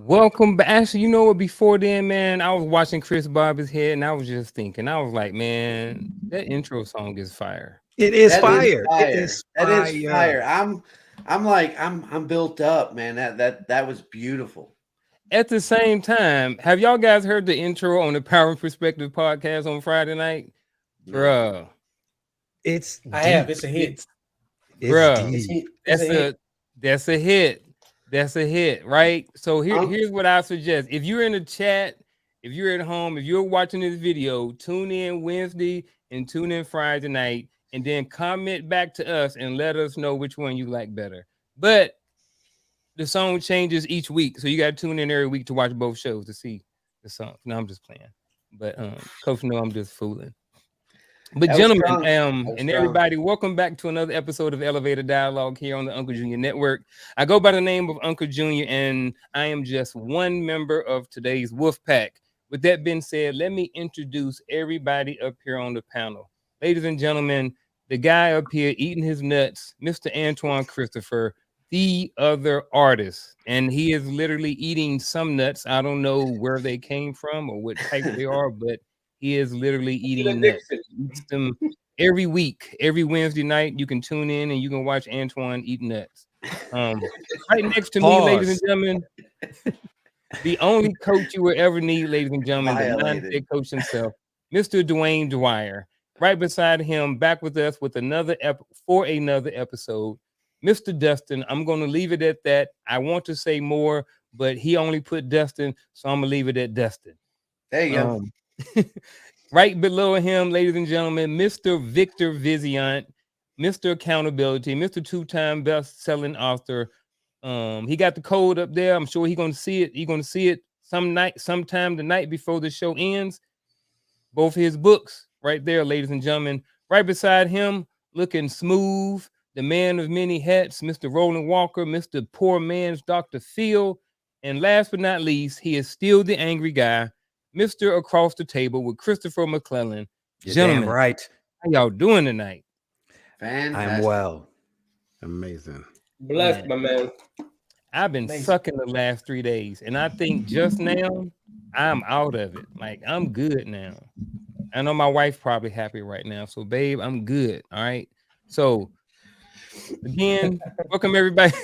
Welcome back. Actually, you know what? Before then, man, I was watching Chris Barber's head, and I was just thinking, I was like, man, that intro song is fire. It is That fire. fire. It is That fire. is fire. I'm built up, man. That was beautiful. At the same time, have y'all guys heard the intro on the Power and Perspective podcast on Friday night? No. Bruh. It's I deep. have. It's a hit. Bruh. Deep. That's a hit. That's a hit, right? So here's what I suggest. If you're in the chat, if you're at home, if you're watching this video, tune in Wednesday and tune in Friday night, and then comment back to us and let us know which one you like better. But the song changes each week, so you got to tune in every week to watch both shows to see the songs. No, I'm just playing. But Coach, no, I'm just fooling. But gentlemen, and everybody, welcome back to another episode of Elevator Dialogue here on the Uncle Junior Network. I go by the name of Uncle Junior, and I am just one member of today's Wolf Pack. With that being said, let me introduce everybody up here on the panel. Ladies and gentlemen, the guy up here eating his nuts, Mr. Antoine Christopher, the other artist. And he is literally eating some nuts. I don't know where they came from or what type they are, but he is literally eating nuts. He eats them every week, every Wednesday night. You can tune in and you can watch Antoine eat nuts. Right next to me, ladies and gentlemen, the only coach you will ever need, ladies and gentlemen, the non-head coach himself, Mr. Dwayne Dwyer. Right beside him, back with us with another episode, Mr. Dustin. I'm going to leave it at that. I want to say more, but he only put Dustin, so I'm going to leave it at Dustin. There you go. Right below him, ladies and gentlemen, Mr. Victor Viziant, Mr. Accountability, Mr. two-time best-selling author. He got the code up there. I'm sure he's going to see it. He's going to see it sometime the night before the show ends. Both his books right there, ladies and gentlemen. Right beside him, looking smooth, the man of many hats, Mr. Roland Walker, Mr. Poor Man's Dr. Phil. And last but not least, he is still the angry guy, Mr. Across the Table with Christopher McClellan. Gentlemen, damn right. How y'all doing tonight? Fantastic. I'm well. Amazing. Blessed, my man. I've been sucking the last 3 days, and I think just now I'm out of it. Like, I'm good now. I know my wife's probably happy right now. So, babe, I'm good. All right. So, again, welcome everybody.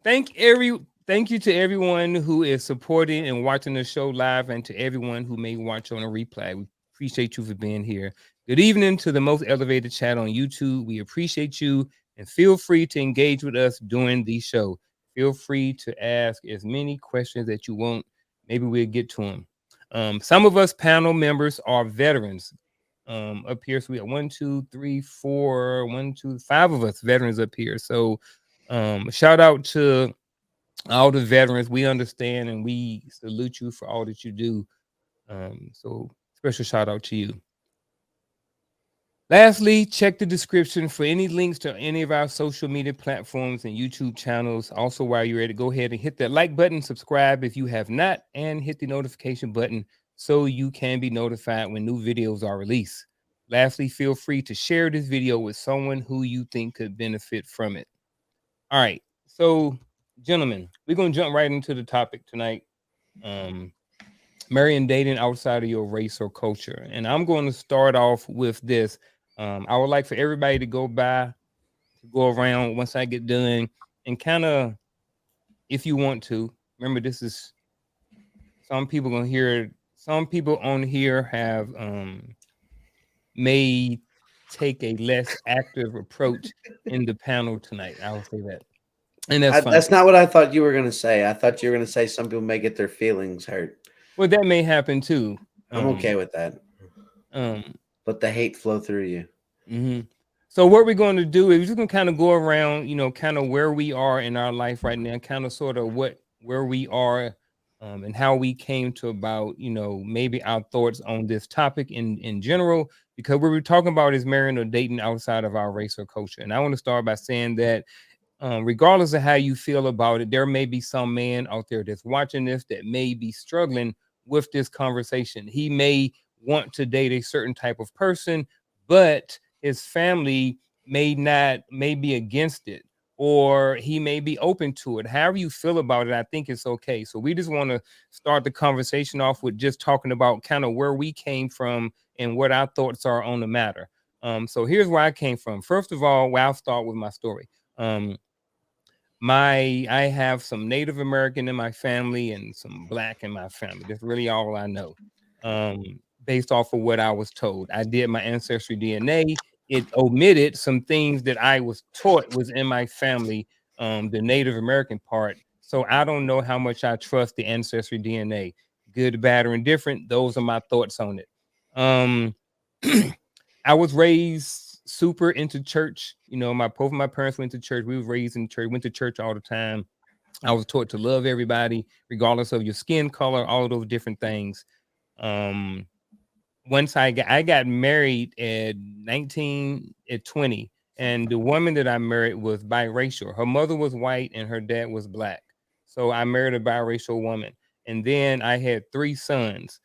Thank you to everyone who is supporting and watching the show live, and to everyone who may watch on a replay. We appreciate you for being here. Good evening to the Most Elevated Chat on YouTube. We appreciate you, and feel free to engage with us during the show. Feel free to ask as many questions that you want. Maybe we'll get to them. Some of us panel members are veterans. Up here, so we have 1, 2, 3, 4, 1, 2, 5 of us veterans up here. So shout out to all the veterans. We understand and we salute you for all that you do. So special shout out to you. Lastly, check the description for any links to any of our social media platforms and YouTube channels. Also, while you're ready, go ahead and hit that like button, subscribe if you have not, and hit the notification button so you can be notified when new videos are released. Lastly, feel free to share this video with someone who you think could benefit from it. All right. So, gentlemen, we're going to jump right into the topic tonight. Marrying, dating outside of your race or culture. And I'm going to start off with this. I would like for everybody to go around once I get done and kind of, if you want to, remember this is, some people on here have may take a less active approach in the panel tonight. I will say that. And that's fine. That's not what I thought you were going to say. I thought you were going to say some people may get their feelings hurt. Well, that may happen too. I'm okay with that. Let the hate flow through you. Mm-hmm. So what we're going to do is we're just going to kind of go around, kind of where we are in our life right now, kind of sort of where we are and how we came to about, maybe our thoughts on this topic in general, because what we're talking about is marrying or dating outside of our race or culture. And I want to start by saying that regardless of how you feel about it, there may be some man out there that's watching this that may be struggling with this conversation. He may want to date a certain type of person, but his family may be against it, or he may be open to it. However you feel about it, I think it's okay. So we just want to start the conversation off with just talking about kind of where we came from and what our thoughts are on the matter. So here's where I came from. First of all, I'll start with my story. I have some Native American in my family and some Black in my family. That's really all I know. Based off of what I was told. I did my ancestry DNA. It omitted some things that I was taught was in my family, the Native American part. So I don't know how much I trust the ancestry DNA. Good, bad, or indifferent. Those are my thoughts on it. I was raised super into church. Both of my parents went to church. We were raised in church, went to church all the time. I was taught to love everybody, regardless of your skin color, all of those different things. Once I got married at 20, and the woman that I married was biracial. Her mother was white and her dad was Black. So I married a biracial woman. And then I had 3 sons.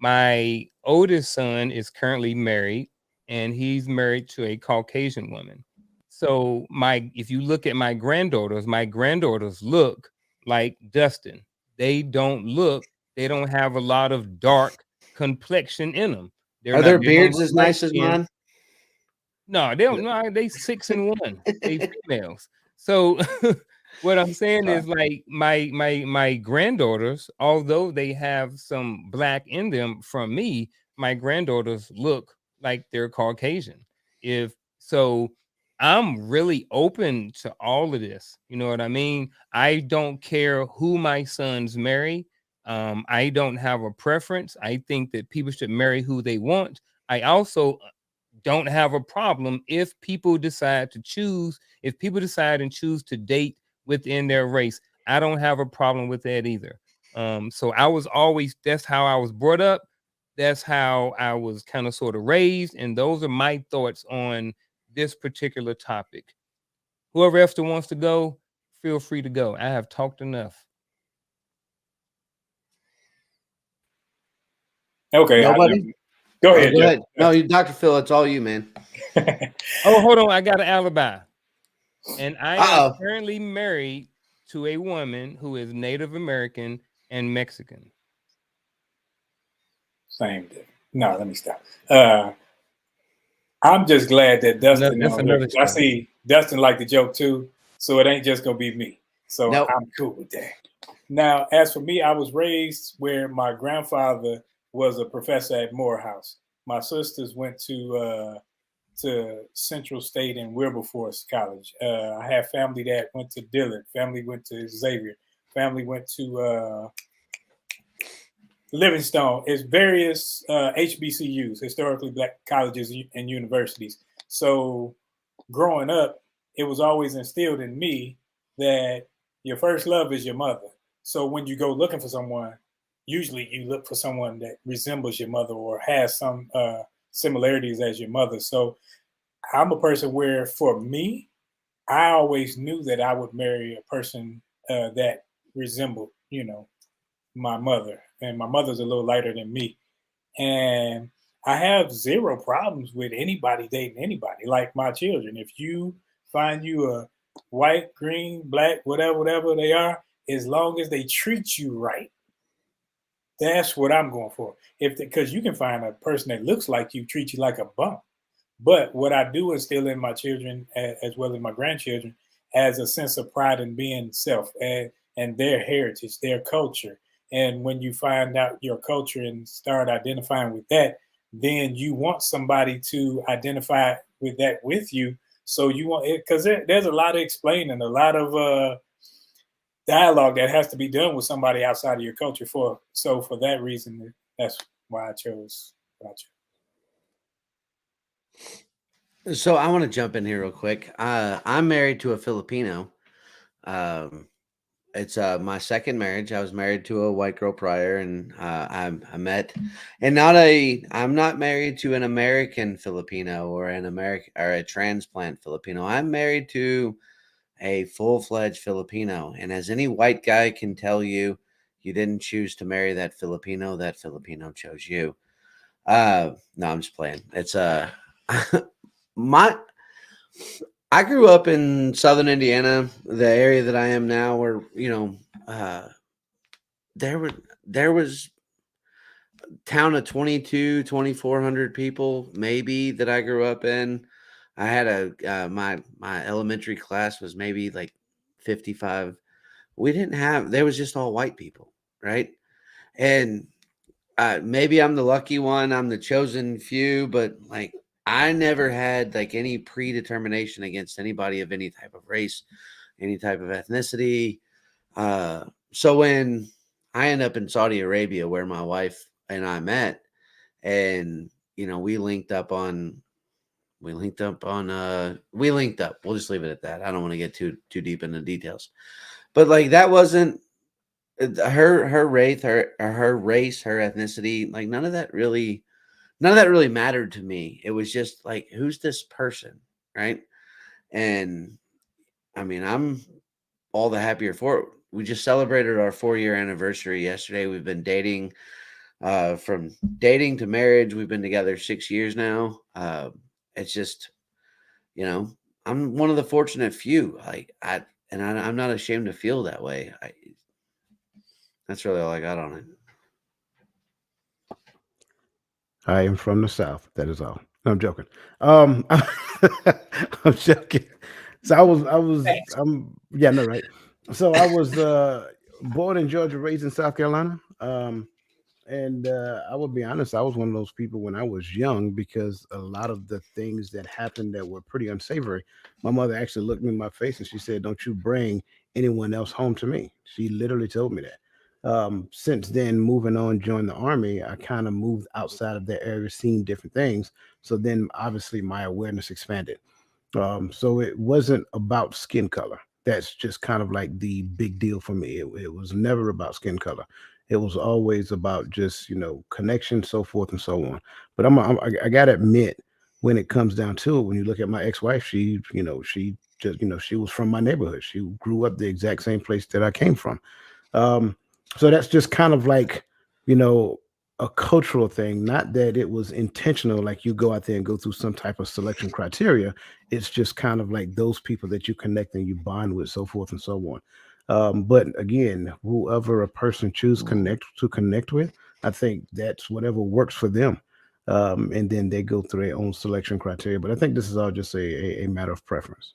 My oldest son is currently married, and he's married to a Caucasian woman. So if you look at my granddaughters look like Dustin. They don't have a lot of dark complexion in them. Are their beards as nice as mine? No, they don't. No, they 6 and 1. They females. So what I'm saying is, like, my granddaughters, although they have some Black in them from me, my granddaughters look like they're Caucasian. I'm really open to all of this. You know what I mean? I don't care who my sons marry. I don't have a preference. I think that people should marry who they want. I also don't have a problem if people decide and choose to date within their race. I don't have a problem with that either. So that's how I was brought up. That's how I was kind of sort of raised. And those are my thoughts on this particular topic. Whoever else wants to go, feel free to go. I have talked enough. Okay. Nobody? Go ahead. Go ahead. No, Dr. Phil, it's all you, man. Oh, hold on. I got an alibi. And I am currently married to a woman who is Native American and Mexican. Same thing. No, let me stop. I'm just glad that Dustin. I see Dustin liked the joke too, so it ain't just gonna be me. So I'm cool with that. Now, as for me, I was raised where my grandfather was a professor at Morehouse. My sisters went to Central State and Wilberforce College. I have family that went to Dillard. Family went to Xavier. Family went to Livingstone is various HBCUs, historically black colleges and universities. So growing up, it was always instilled in me that your first love is your mother. So when you go looking for someone, usually you look for someone that resembles your mother or has some similarities as your mother. So I'm a person where, for me, I always knew that I would marry a person that resembled, my mother. And my mother's a little lighter than me. And I have zero problems with anybody dating anybody, like my children. If you find you a white, green, black, whatever they are, as long as they treat you right, that's what I'm going for. Because you can find a person that looks like you, treat you like a bum. But what I do instill in my children, as well as my grandchildren, as a sense of pride in being self and their heritage, their culture. And when you find out your culture and start identifying with that, then you want somebody to identify with that with you. So you want it, because there's a lot of explaining, a lot of dialogue that has to be done with somebody outside of your culture. So for that reason, that's why I chose what I chose. So I want to jump in here real quick. I'm married to a Filipino. It's my second marriage. I was married to a white girl prior, and I met, and I'm not married to an American Filipino or an American or a transplant Filipino. I'm married to a full-fledged Filipino, and as any white guy can tell you, you didn't choose to marry that Filipino chose you. No, I'm just playing. It's I grew up in Southern Indiana, the area that I am now, where there was a town of 2,400 people maybe that I grew up in. I had my elementary class was maybe like 55. There was just all white people, right? And maybe I'm the lucky one, I'm the chosen few, but like I never had like any predetermination against anybody of any type of race, any type of ethnicity. So when I end up in Saudi Arabia, where my wife and I met, and we linked up. We'll just leave it at that. I don't want to get too deep into details, but like that wasn't her race, her ethnicity. Like none of that really mattered to me. It was just like, who's this person, right? And I mean, I'm all the happier for it. We just celebrated our 4-year anniversary yesterday. We've been dating, from dating to marriage. We've been together 6 years now. It's just, I'm one of the fortunate few. I'm not ashamed to feel that way. That's really all I got on it. I am from the South. That is all. No, I'm joking. I'm joking. So yeah, no, right. So I was born in Georgia, raised in South Carolina. And I will be honest, I was one of those people when I was young, because a lot of the things that happened that were pretty unsavory, my mother actually looked me in my face and she said, "Don't you bring anyone else home to me." She literally told me that. Since then, moving on, joined the army, I kind of moved outside of that area, seen different things. So then obviously my awareness expanded. So it wasn't about skin color. That's just kind of like the big deal for me. It was never about skin color. It was always about just, connection, so forth and so on. But I gotta admit, when it comes down to it, when you look at my ex-wife, she just, she was from my neighborhood. She grew up the exact same place that I came from. So that's just kind of like, a cultural thing, not that it was intentional, like you go out there and go through some type of selection criteria. It's just kind of like those people that you connect and you bond with, so forth and so on. But again, whoever a person chooses to connect with, I think that's whatever works for them. And then they go through their own selection criteria. But I think this is all just a matter of preference.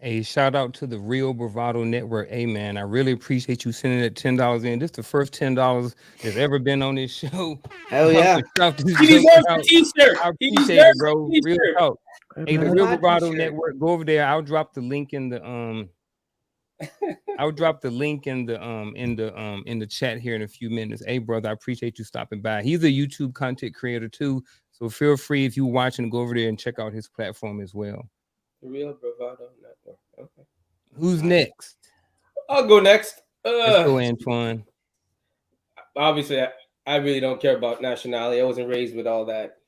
Hey, shout out to the Real Bravado Network. Hey, man, I really appreciate you sending that $10 in. This is the first $10 that's ever been on this show. Hell yeah. He deserves a t-shirt. I appreciate it, bro. Real talk. Hey, the Real Bravado Network, go over there. I'll drop the link in the I'll drop the link in the chat here in a few minutes. Hey, brother, I appreciate you stopping by. He's a YouTube content creator too, so feel free if you're watching, go over there and check out his platform as well. The Real Bravado Network. Okay. Who's next? I'll go next. Let's go, Antoine. Obviously, I really don't care about nationality. I wasn't raised with all that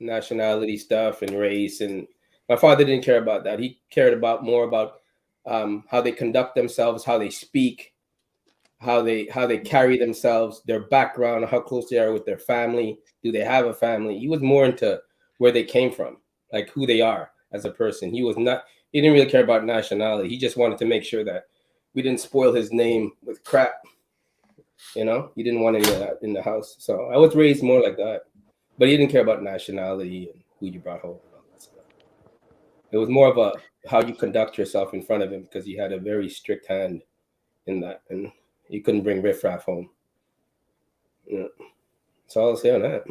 nationality stuff and race, and my father didn't care about that. He cared more about how they conduct themselves, how they speak, how they carry themselves, their background, how close they are with their family. Do they have a family? He was more into where they came from, like who they are as a person. He didn't really care about nationality. He just wanted to make sure that we didn't spoil his name with crap. He didn't want any of that in the house. So I was raised more like that. But he didn't care about nationality and who you brought home and all that stuff. It was more of how you conduct yourself in front of him, because he had a very strict hand in that, and you couldn't bring riffraff home. Yeah. That's all I'll say on that.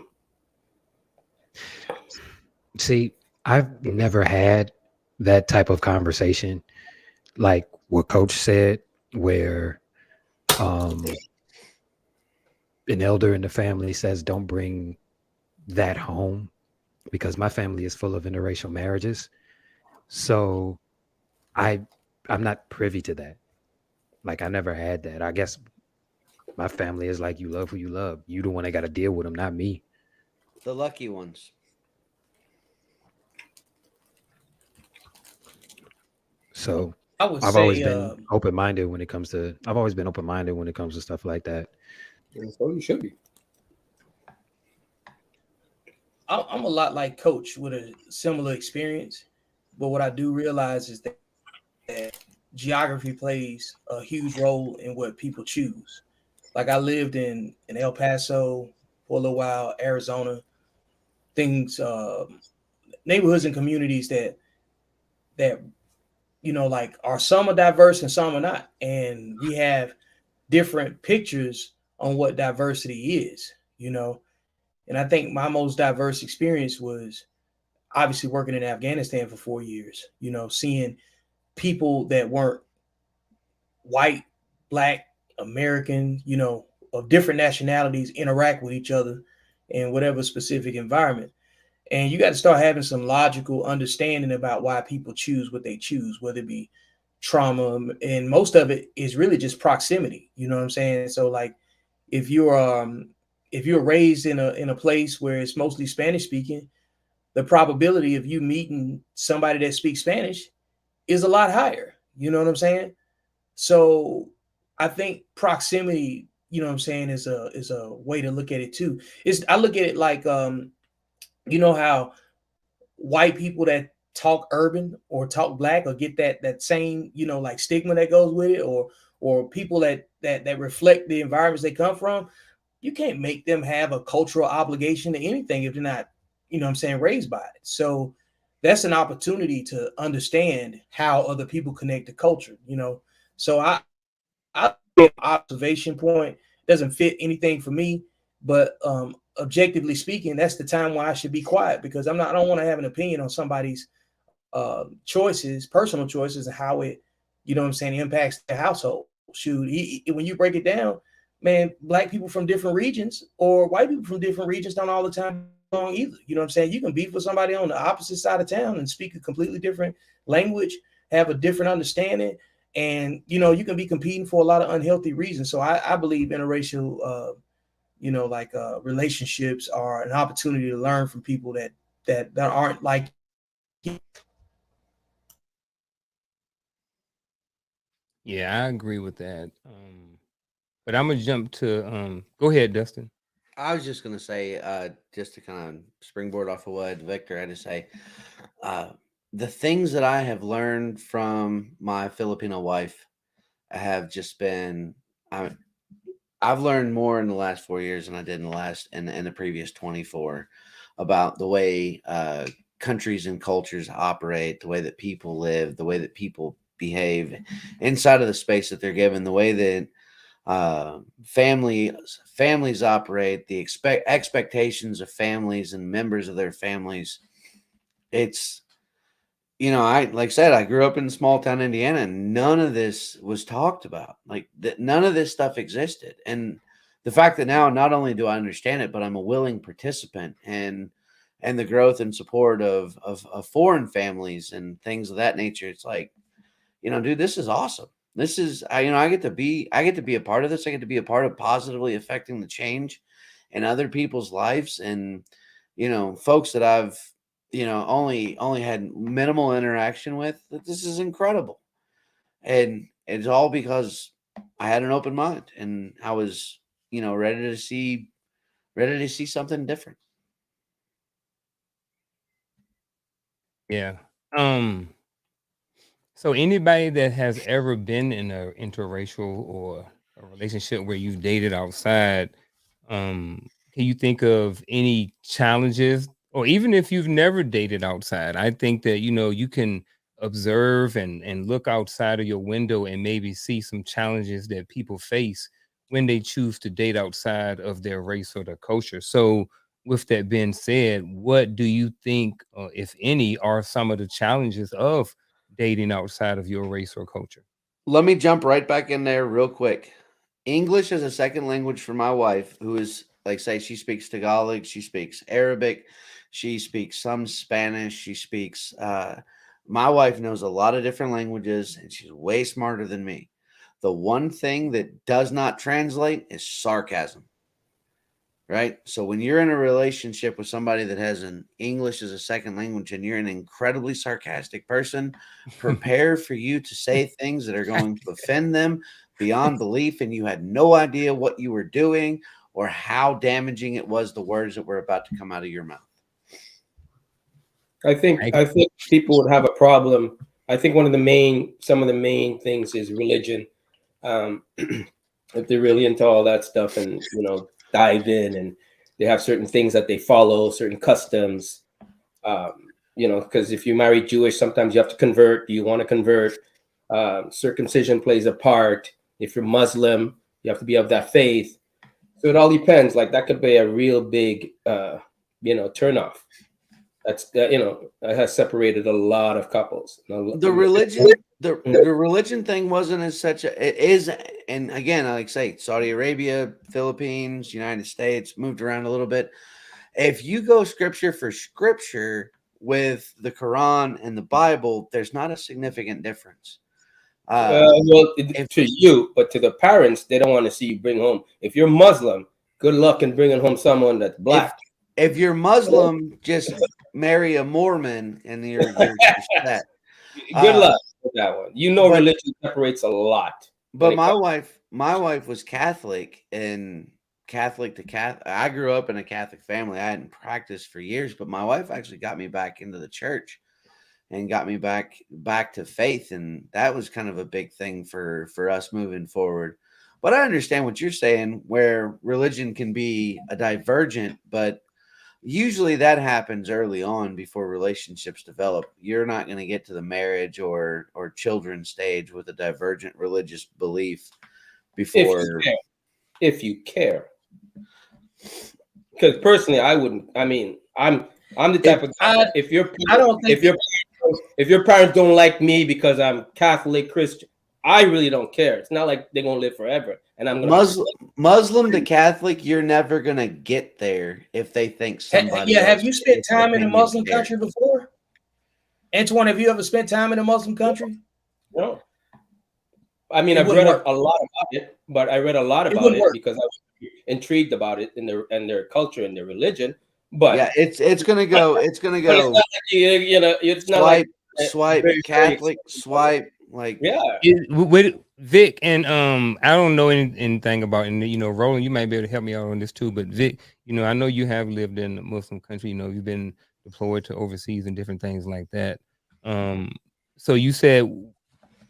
See, I've never had that type of conversation, like what Coach said, where an elder in the family says, don't bring that home, because my family is full of interracial marriages. So I'm not privy to that. Like, I never had that. I guess my family is like, you love who you love. You the one that got to deal with them, not me. The lucky ones. So I've always been open-minded when it comes to stuff like that. So you should be. I'm a lot like Coach with a similar experience, but what I do realize is that geography plays a huge role in what people choose. Like, I lived in El Paso for a little while, Arizona, neighborhoods and communities that like, are some are diverse and some are not, and we have different pictures on what diversity is. And I think my most diverse experience was obviously working in Afghanistan for 4 years, seeing people that weren't white, black, American, of different nationalities interact with each other in whatever specific environment. And you got to start having some logical understanding about why people choose what they choose, whether it be trauma. And most of it is really just proximity. You know what I'm saying? So, like, if you're raised in a place where it's mostly Spanish speaking, the probability of you meeting somebody that speaks Spanish is a lot higher. You know what I'm saying? So I think proximity, is a way to look at it too. I look at it like, how white people that talk urban or talk black or get that same, like, stigma that goes with it, or people that reflect the environments they come from. You can't make them have a cultural obligation to anything if they're not, raised by it. So that's an opportunity to understand how other people connect to culture, So I observation point doesn't fit anything for me, but objectively speaking, that's the time where I should be quiet, because I don't want to have an opinion on somebody's personal choices, and how it, impacts the household. Shoot, when you break it down, man, black people from different regions or white people from different regions don't all the time wrong either. You know what I'm saying? You can beef with somebody on the opposite side of town and speak a completely different language, have a different understanding, and you can be competing for a lot of unhealthy reasons. So I believe interracial relationships are an opportunity to learn from people that aren't like you. Yeah, I agree with that. But I'm gonna jump to go ahead, Dustin. I was just gonna say, just to kind of springboard off of what Victor had to say, the things that I have learned from my Filipino wife have just been, I've learned more in the last 4 years than I did in the previous 24 about the way countries and cultures operate, the way that people live, the way that people behave inside of the space that they're given, the way that families operate, the expectations of families and members of their families. It's you know, like I said, I grew up in small town Indiana, and none of this was talked about. Like none of this stuff existed. And the fact that now not only do I understand it, but I'm a willing participant and the growth and support of foreign families and things of that nature. It's like, you know, dude, this is awesome. This is, I get to be a part of this. I get to be a part of positively affecting the change in other people's lives. And, you know, folks that I've, you know, only had minimal interaction with, that this is incredible. And it's all because I had an open mind and I was, you know, ready to see something different. Yeah. So anybody that has ever been in a interracial or a relationship where you've dated outside, can you think of any challenges, or even if you've never dated outside? I think that, you know, you can observe and look outside of your window and maybe see some challenges that people face when they choose to date outside of their race or their culture. So with that being said, what do you think, if any, are some of the challenges of dating outside of your race or culture? Let me jump right back in there real quick. English is a second language for my wife, who is, like, say, she speaks Tagalog, she speaks Arabic, she speaks some Spanish, she speaks, my wife knows a lot of different languages, and she's way smarter than me. The one thing that does not translate is sarcasm. Right. So when you're in a relationship with somebody that has an English as a second language and you're an incredibly sarcastic person, prepare for you to say things that are going to offend them beyond belief. And you had no idea what you were doing or how damaging it was, the words that were about to come out of your mouth. I think people would have a problem. I think some of the main things is religion. If they're really into all that stuff and, you know, dive in, and they have certain things that they follow, certain customs, you know, because if you marry Jewish, sometimes you have to convert. Do you want to convert? Circumcision plays a part. If you're Muslim, you have to be of that faith. So it all depends. Like that could be a real big, you know, turnoff. That's you know, that has separated a lot of couples. The religion thing wasn't as such a, it is, and again, I like say Saudi Arabia, Philippines, United States, moved around a little bit. If you go scripture for scripture with the Quran and the Bible, there's not a significant difference. To you, but to the parents, they don't want to see you bring home. If you're Muslim, good luck in bringing home someone that's black. If you're Muslim, just marry a Mormon and you're set. Good luck with that one. You know, religion separates a lot. But my wife was Catholic, and Catholic to Catholic. I grew up in a Catholic family. I hadn't practiced for years, but my wife actually got me back into the church and got me back to faith, and that was kind of a big thing for us moving forward. But I understand what you're saying, where religion can be a divergent, but usually that happens early on before relationships develop. You're not going to get to the marriage or children stage with a divergent religious belief before. If you care. Because personally, I wouldn't. I mean, I'm the type of guy. If your parents don't like me because I'm Catholic, Christian, I really don't care. It's not like they're gonna live forever. And I'm gonna Muslim to Catholic, you're never gonna get there if they think somebody. Yeah, have you spent time in a Muslim country before? Antoine, have you ever spent time in a Muslim country? No. I mean, I've read a lot about it, but I read a lot about it because I was intrigued about it in their culture and their religion. But yeah, it's gonna go. It's gonna go. It's not swipe Catholic, swipe. Like, yeah, with Vic, and I don't know anything about, and you know, Roland, you might be able to help me out on this too. But Vic, you know, I know you have lived in a Muslim country. You know, you've been deployed to overseas and different things like that. So you said,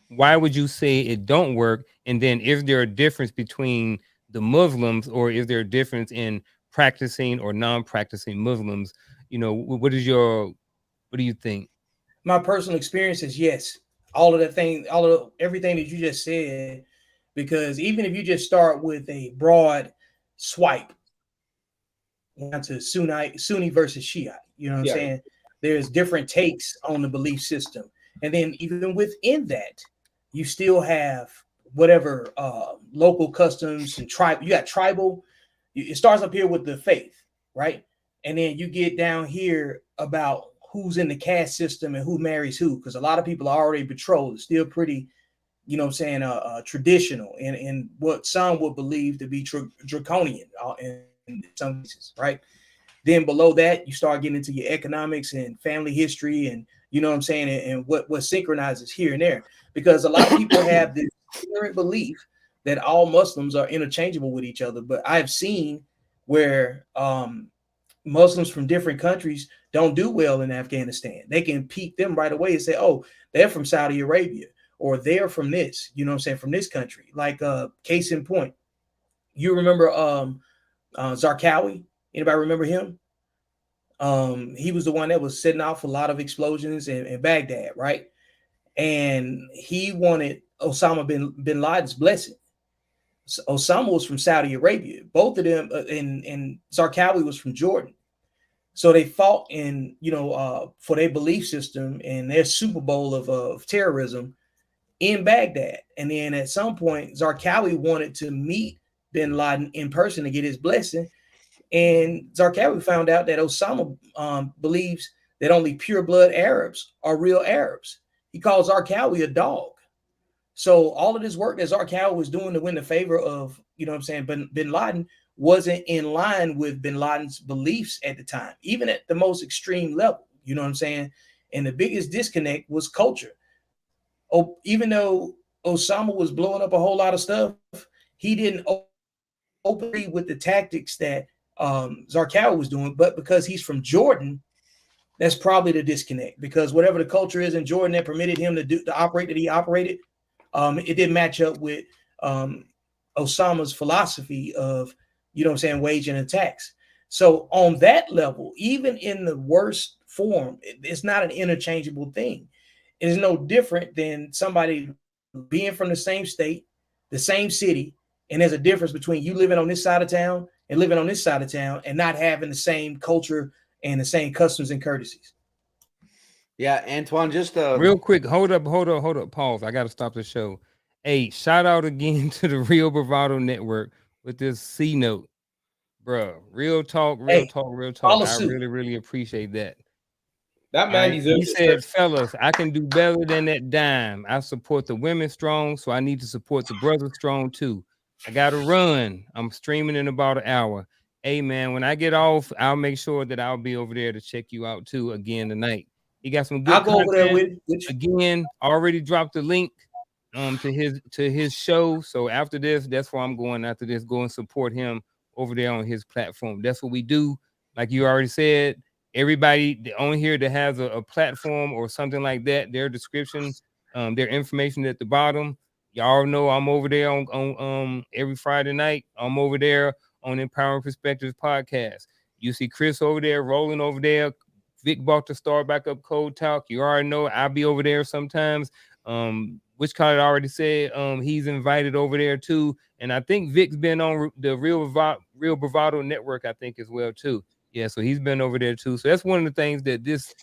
why would you say it don't work? And then, is there a difference between the Muslims, or is there a difference in practicing or non-practicing Muslims? You know, what do you think? My personal experience is yes. Everything that you just said, because even if you just start with a broad swipe down to Sunni versus Shiite, you know what I'm saying? there's different takes on the belief system. And then even within that, you still have whatever local customs and tribe. You got tribal. It starts up here with the faith, right? And then you get down here about who's in the caste system and who marries who, because a lot of people are already betrothed. It's still pretty, you know what I'm saying, traditional in what some would believe to be draconian in some cases, right? Then below that, you start getting into your economics and family history, and you know what I'm saying, and what synchronizes here and there. Because a lot of people have this ignorant belief that all Muslims are interchangeable with each other. But I've seen where Muslims from different countries don't do well in Afghanistan. They can peek them right away and say, oh, they're from Saudi Arabia, or they're from this, you know what I'm saying, from this country. Like case in point, you remember Zarqawi? Anybody remember him? He was the one that was setting off a lot of explosions in Baghdad, right? And he wanted Osama bin Laden's blessing. So Osama was from Saudi Arabia. Both of them, and Zarqawi was from Jordan. So they fought in, you know, for their belief system and their Super Bowl of terrorism in Baghdad. And then at some point, Zarqawi wanted to meet bin Laden in person to get his blessing. And Zarqawi found out that Osama believes that only pure blood Arabs are real Arabs. He calls Zarqawi a dog. So all of this work that Zarqawi was doing to win the favor of, you know what I'm saying, bin Laden wasn't in line with bin Laden's beliefs at the time, even at the most extreme level, you know what I'm saying? And the biggest disconnect was culture. Oh, even though Osama was blowing up a whole lot of stuff, he didn't openly with the tactics that Zarqawi was doing, but because he's from Jordan, that's probably the disconnect, because whatever the culture is in Jordan that permitted him to operate that he operated, it didn't match up with Osama's philosophy of, you know what I'm saying, waging attacks. So on that level, even in the worst form, it's not an interchangeable thing. It is no different than somebody being from the same state, the same city, and there's a difference between you living on this side of town and living on this side of town and not having the same culture and the same customs and courtesies. Yeah, Antoine, just real quick, hold up, pause. I got to stop the show. Hey, shout out again to the Real Bravado Network with this C note, bro. Real talk. I really appreciate that. That man he said, fellas, I can do better than that dime. I support the women strong, so I need to support the brothers strong too. I gotta run. I'm streaming in about an hour. Hey man, when I get off, I'll make sure that I'll be over there to check you out too again tonight. He got some good content. I'll go over there with again. Already dropped the link to his show. So after this, that's where I'm going. After this, go and support him over there on his platform. That's what we do. Like you already said. Everybody on here that has a platform or something like that, their description, their information at the bottom. Y'all know I'm over there on every Friday night. I'm over there on Empowering Perspectives podcast. You see Chris over there, rolling over there. Vic bought to start back up Cold Talk. You already know I'll be over there sometimes. Which Khaled already said he's invited over there too. And I think Vic's been on the Real Bravado Network, I think, as well too. Yeah, so he's been over there too. So that's one of the things that this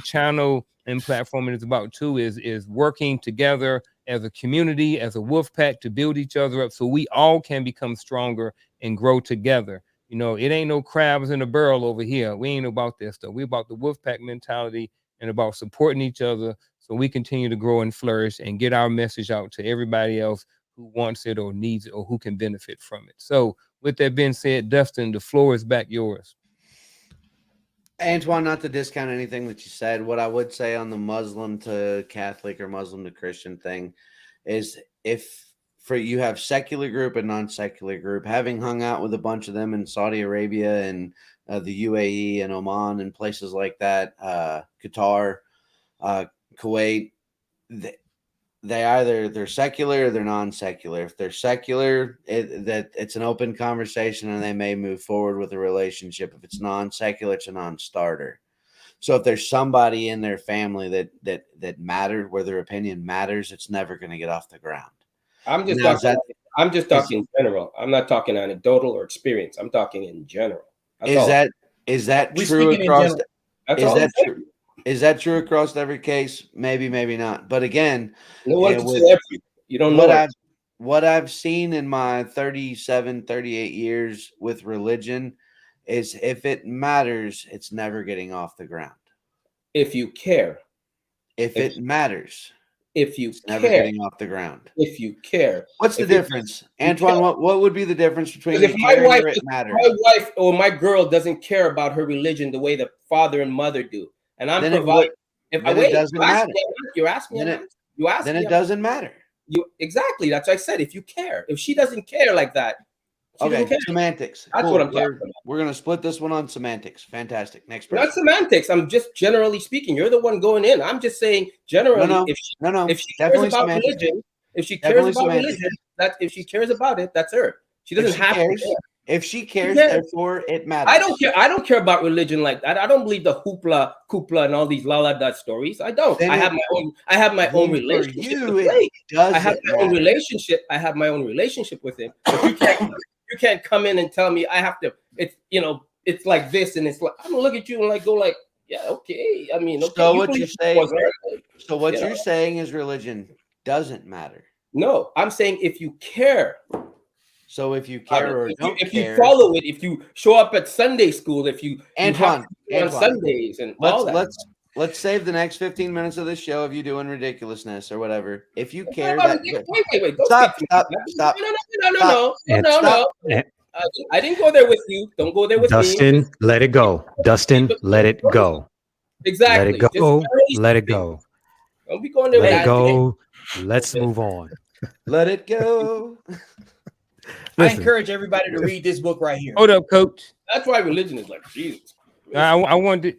channel and platform is about too, is working together as a community, as a wolf pack, to build each other up so we all can become stronger and grow together. You know, it ain't no crabs in a barrel over here. We ain't about that stuff. We about the wolf pack mentality and about supporting each other so we continue to grow and flourish and get our message out to everybody else who wants it or needs it or who can benefit from it. So with that being said, Dustin, the floor is back yours. Antoine, not to discount anything that you said, what I would say on the Muslim to Catholic or Muslim to Christian thing is, if for you have secular group and non-secular group, having hung out with a bunch of them in Saudi Arabia and the UAE and Oman and places like that, Qatar, Kuwait, they're secular or they're non-secular. If they're secular, it's an open conversation and they may move forward with a relationship. If it's non-secular, it's a non-starter. So if there's somebody in their family that matters, where their opinion matters, it's never going to get off the ground. I'm just talking in general. I'm not talking anecdotal or experience. I'm talking in general. Is that true across? Is that true? Is that true across every case? Maybe, maybe not. But again, no one can say everything. You don't know what I've seen in my 37, 38 years with religion is if it matters, it's never getting off the ground. If you care. If it matters. If you it's never getting off the ground. If you care. What's the difference? Antoine, what would be the difference between if my wife, my wife or my girl doesn't care about her religion the way the father and mother do, and I'm providing, it doesn't matter. You're asking me. Then it doesn't matter. Exactly. That's what I said. If you care, if she doesn't care like that, okay. Semantics. That's what I'm talking about. We're gonna split this one on semantics. Fantastic. Next person. Not semantics. I'm just generally speaking. You're the one going in. I'm just saying generally. If she cares about religion, if she cares about religion, if she cares about it, that's her. She doesn't have to. If she cares, therefore it matters. I don't care. I don't care about religion like that. I don't believe the hoopla, and all these la stories. I don't. I have my own relationship. I have my own relationship. I have my own relationship with him. But you can't come in and tell me I have to. It's it's like this, and it's like I'm gonna look at you and like go like, yeah, okay. I mean, okay. So what you're saying? So what you're saying is religion doesn't matter. No, I'm saying if you care. So if you care or don't care, if you follow it, if you show up at Sunday school, if you Antoine on Sundays and all that. Let's save the next 15 minutes of this show of you doing ridiculousness or whatever. If you care, wait. Stop. No. I didn't go there with you. Don't go there with me. Dustin, let it go. Dustin, let it go. Exactly. Let it go. Let it go. Don't be going there with that. Let it go. Let's move on. Let it go. I encourage everybody to read this book right here. Hold up, Coach. That's why religion is like Jesus. I wanted.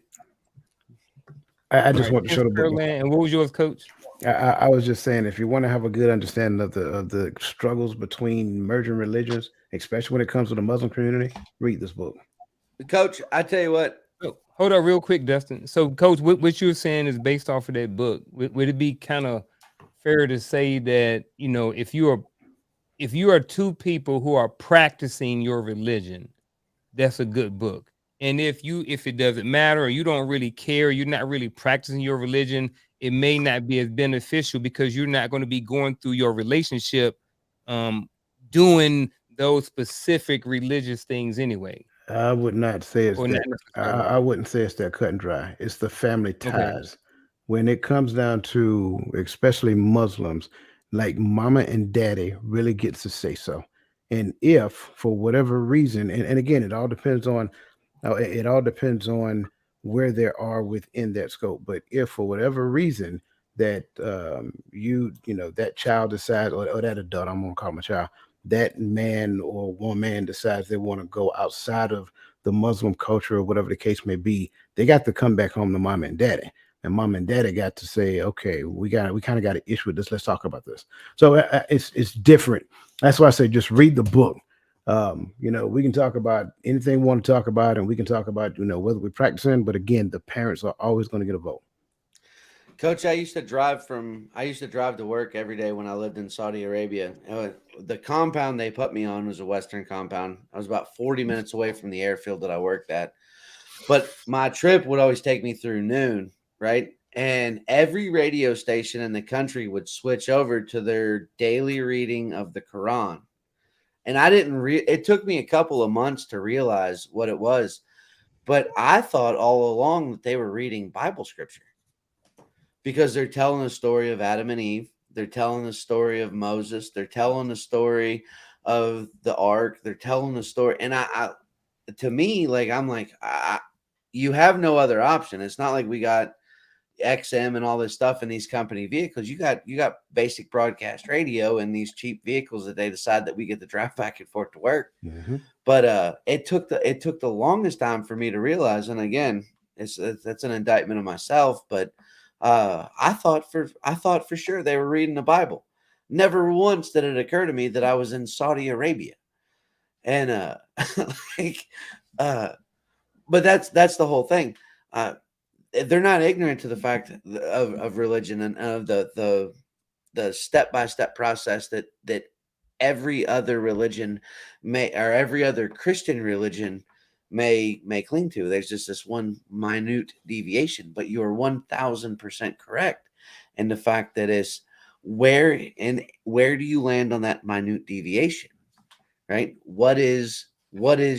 I just want to show the book. And what was yours, Coach? I was just saying, if you want to have a good understanding of the struggles between merging religions, especially when it comes to the Muslim community, read this book. Coach, I tell you what. Hold up real quick, Dustin. So, Coach, what you're saying is based off of that book. Would it be kind of fair to say that, if you are two people who are practicing your religion, that's a good book. And if it doesn't matter or you don't really care, you're not really practicing your religion, it may not be as beneficial because you're not going to be going through your relationship doing those specific religious things anyway. I would not say it's that. I wouldn't say it's that cut and dry. It's the family ties. Okay. When it comes down to especially Muslims, like mama and daddy really gets to say so. And if for whatever reason, and again, it all depends on where they are within that scope. But if for whatever reason that that child decides, or that adult, I'm gonna call my child, that man or woman decides they want to go outside of the Muslim culture or whatever the case may be, they got to come back home to mom and daddy. And mom and daddy got to say, okay, we kind of got an issue with this. Let's talk about this. So it's different. That's why I say just read the book. We can talk about anything we want to talk about, and we can talk about, whether we're practicing. But again, the parents are always going to get a vote. Coach, I used to drive to work every day when I lived in Saudi Arabia. The compound they put me on was a Western compound. I was about 40 minutes away from the airfield that I worked at. But my trip would always take me through noon, right? And every radio station in the country would switch over to their daily reading of the Quran. And I it took me a couple of months to realize what it was. But I thought all along that they were reading Bible scripture. Because they're telling the story of Adam and Eve. They're telling the story of Moses. They're telling the story of the ark. They're telling the story. And to me, you have no other option. It's not like we got XM and all this stuff in these company vehicles. You got basic broadcast radio in these cheap vehicles that they decide that we get to drive back and forth to work. Mm-hmm. But it took the longest time for me to realize. And again, that's an indictment of myself, but I thought for sure they were reading the Bible. Never once did it occur to me that I was in Saudi Arabia. And but that's the whole thing. They're not ignorant to the fact of religion and of the step-by-step process that every other religion or every other Christian religion may cling to. There's just this one minute deviation, but you are 1000% correct in the fact that it's where do you land on that minute deviation, right? What is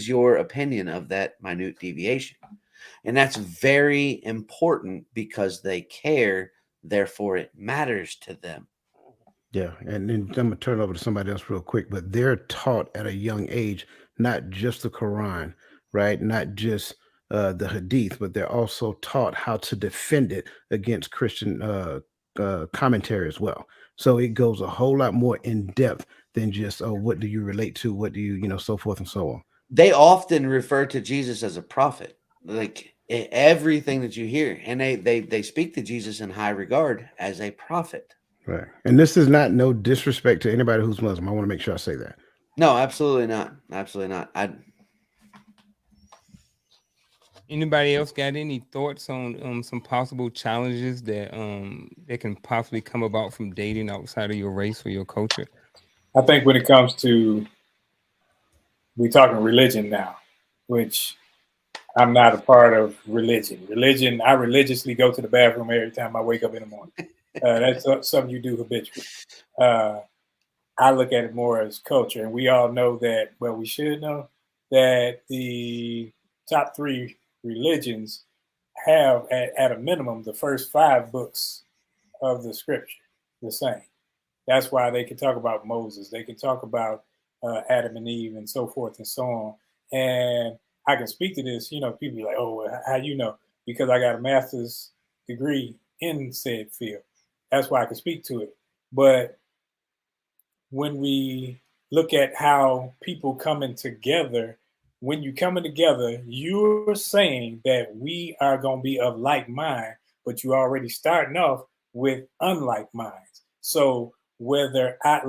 your opinion of that minute deviation? And that's very important because they care, therefore it matters to them. Yeah, and then I'm gonna turn it over to somebody else real quick, but they're taught at a young age, not just the Quran, right? Not just the Hadith, but they're also taught how to defend it against Christian commentary as well. So it goes a whole lot more in depth than just, oh, what do you relate to? What do you, so forth and so on. They often refer to Jesus as a prophet, like everything that you hear, and they speak to Jesus in high regard as a prophet. Right. And this is not no disrespect to anybody who's Muslim. I want to make sure I say that. No, absolutely not. Absolutely not. Anybody else got any thoughts on some possible challenges that can possibly come about from dating outside of your race or your culture? I think when it comes to, we're talking religion now, which I'm not a part of religion. I religiously go to the bathroom every time I wake up in the morning. That's something you do habitually. I look at it more as culture, and we all know that. Well, we should know that the top 3 religions have, at a minimum, the first 5 books of the scripture the same. That's why they can talk about Moses. They can talk about Adam and Eve and so forth and so on. And I can speak to this. People be like, oh, how you know? Because I got a master's degree in said field. That's why I can speak to it. But when we look at how people coming together, when you coming together, you're saying that we are going to be of like mind, but you're already starting off with unlike minds. So whether I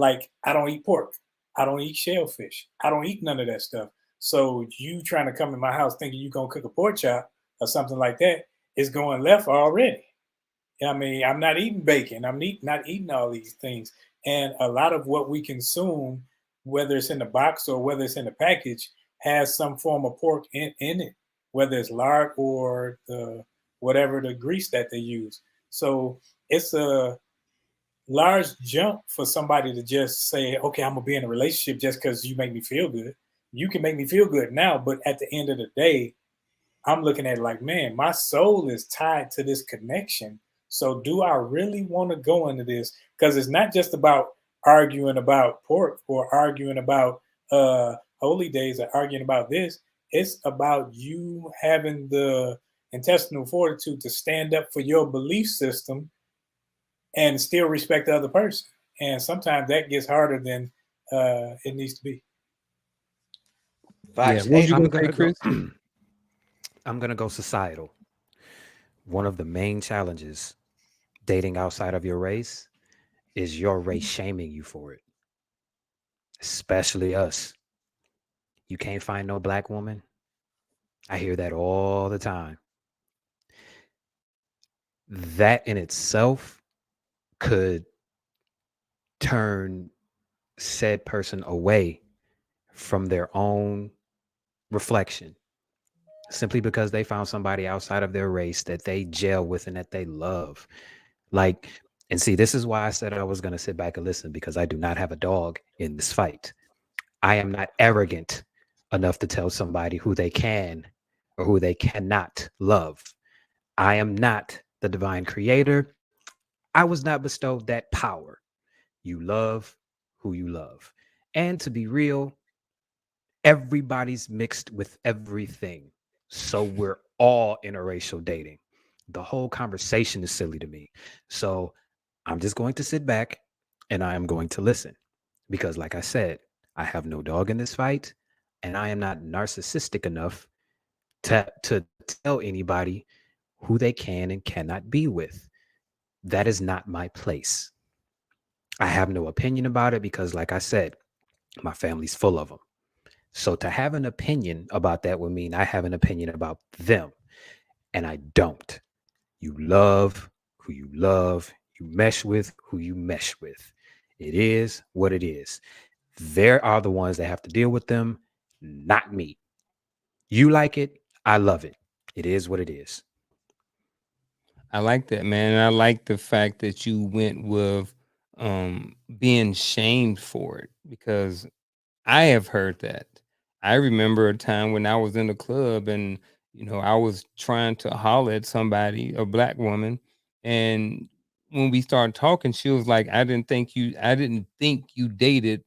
don't eat pork, I don't eat shellfish, I don't eat none of that stuff. So you trying to come in my house thinking you're going to cook a pork chop or something like that is going left already. I mean, I'm not eating bacon. I'm not eating all these things. And a lot of what we consume, whether it's in the box or whether it's in the package, has some form of pork in it, whether it's lard or whatever the grease that they use. So it's a large jump for somebody to just say, okay, I'm going to be in a relationship just because you make me feel good. You can make me feel good now, but at the end of the day, I'm looking at it like, man, my soul is tied to this connection. So do I really want to go into this? Because it's not just about arguing about pork or arguing about holy days or arguing about this. It's about you having the intestinal fortitude to stand up for your belief system and still respect the other person. And sometimes that gets harder than it needs to be. Yeah, what you gonna say, Chris? I'm going to go societal. One of the main challenges dating outside of your race is your race shaming you for it, especially us. You can't find no black woman. I hear that all the time. That in itself could turn said person away from their own reflection simply because they found somebody outside of their race that they gel with and that they love. And see, this is why I said I was going to sit back and listen, because I do not have a dog in this fight. I am not arrogant enough to tell somebody who they can or who they cannot love. I am not the divine creator. I was not bestowed that power. You love who you love. And to be real, everybody's mixed with everything. So we're all interracial dating. The whole conversation is silly to me. So I'm just going to sit back and I am going to listen. Because like I said, I have no dog in this fight, and I am not narcissistic enough to tell anybody who they can and cannot be with. That is not my place. I have no opinion about it because, like I said, my family's full of them. So to have an opinion about that would mean I have an opinion about them, and I don't. You love who you love. You mesh with who you mesh with. It is what it is. There are the ones that have to deal with them, not me. You like it. I love it. It is what it is. I like that, man. And I like the fact that you went with being shamed for it, because I have heard that. I remember a time when I was in the club and, I was trying to holler at somebody, a black woman. And when we started talking, she was like, I didn't think you dated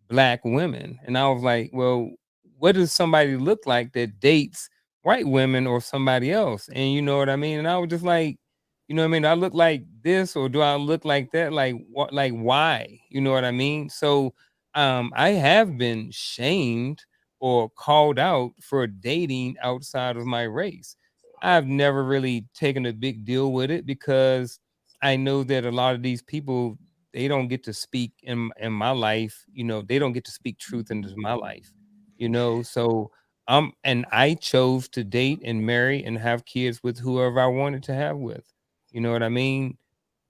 black women. And I was like, well, what does somebody look like that dates white women or somebody else? And you know what I mean? And I was just like, what I mean? Do I look like this or do I look like that? Like what, like why? You know what I mean? So I have been shamed or called out for dating outside of my race. I've never really taken a big deal with it, because I know that a lot of these people, they don't get to speak in my life. They don't get to speak truth into my life. So and I chose to date and marry and have kids with whoever I wanted to have with. You know what I mean?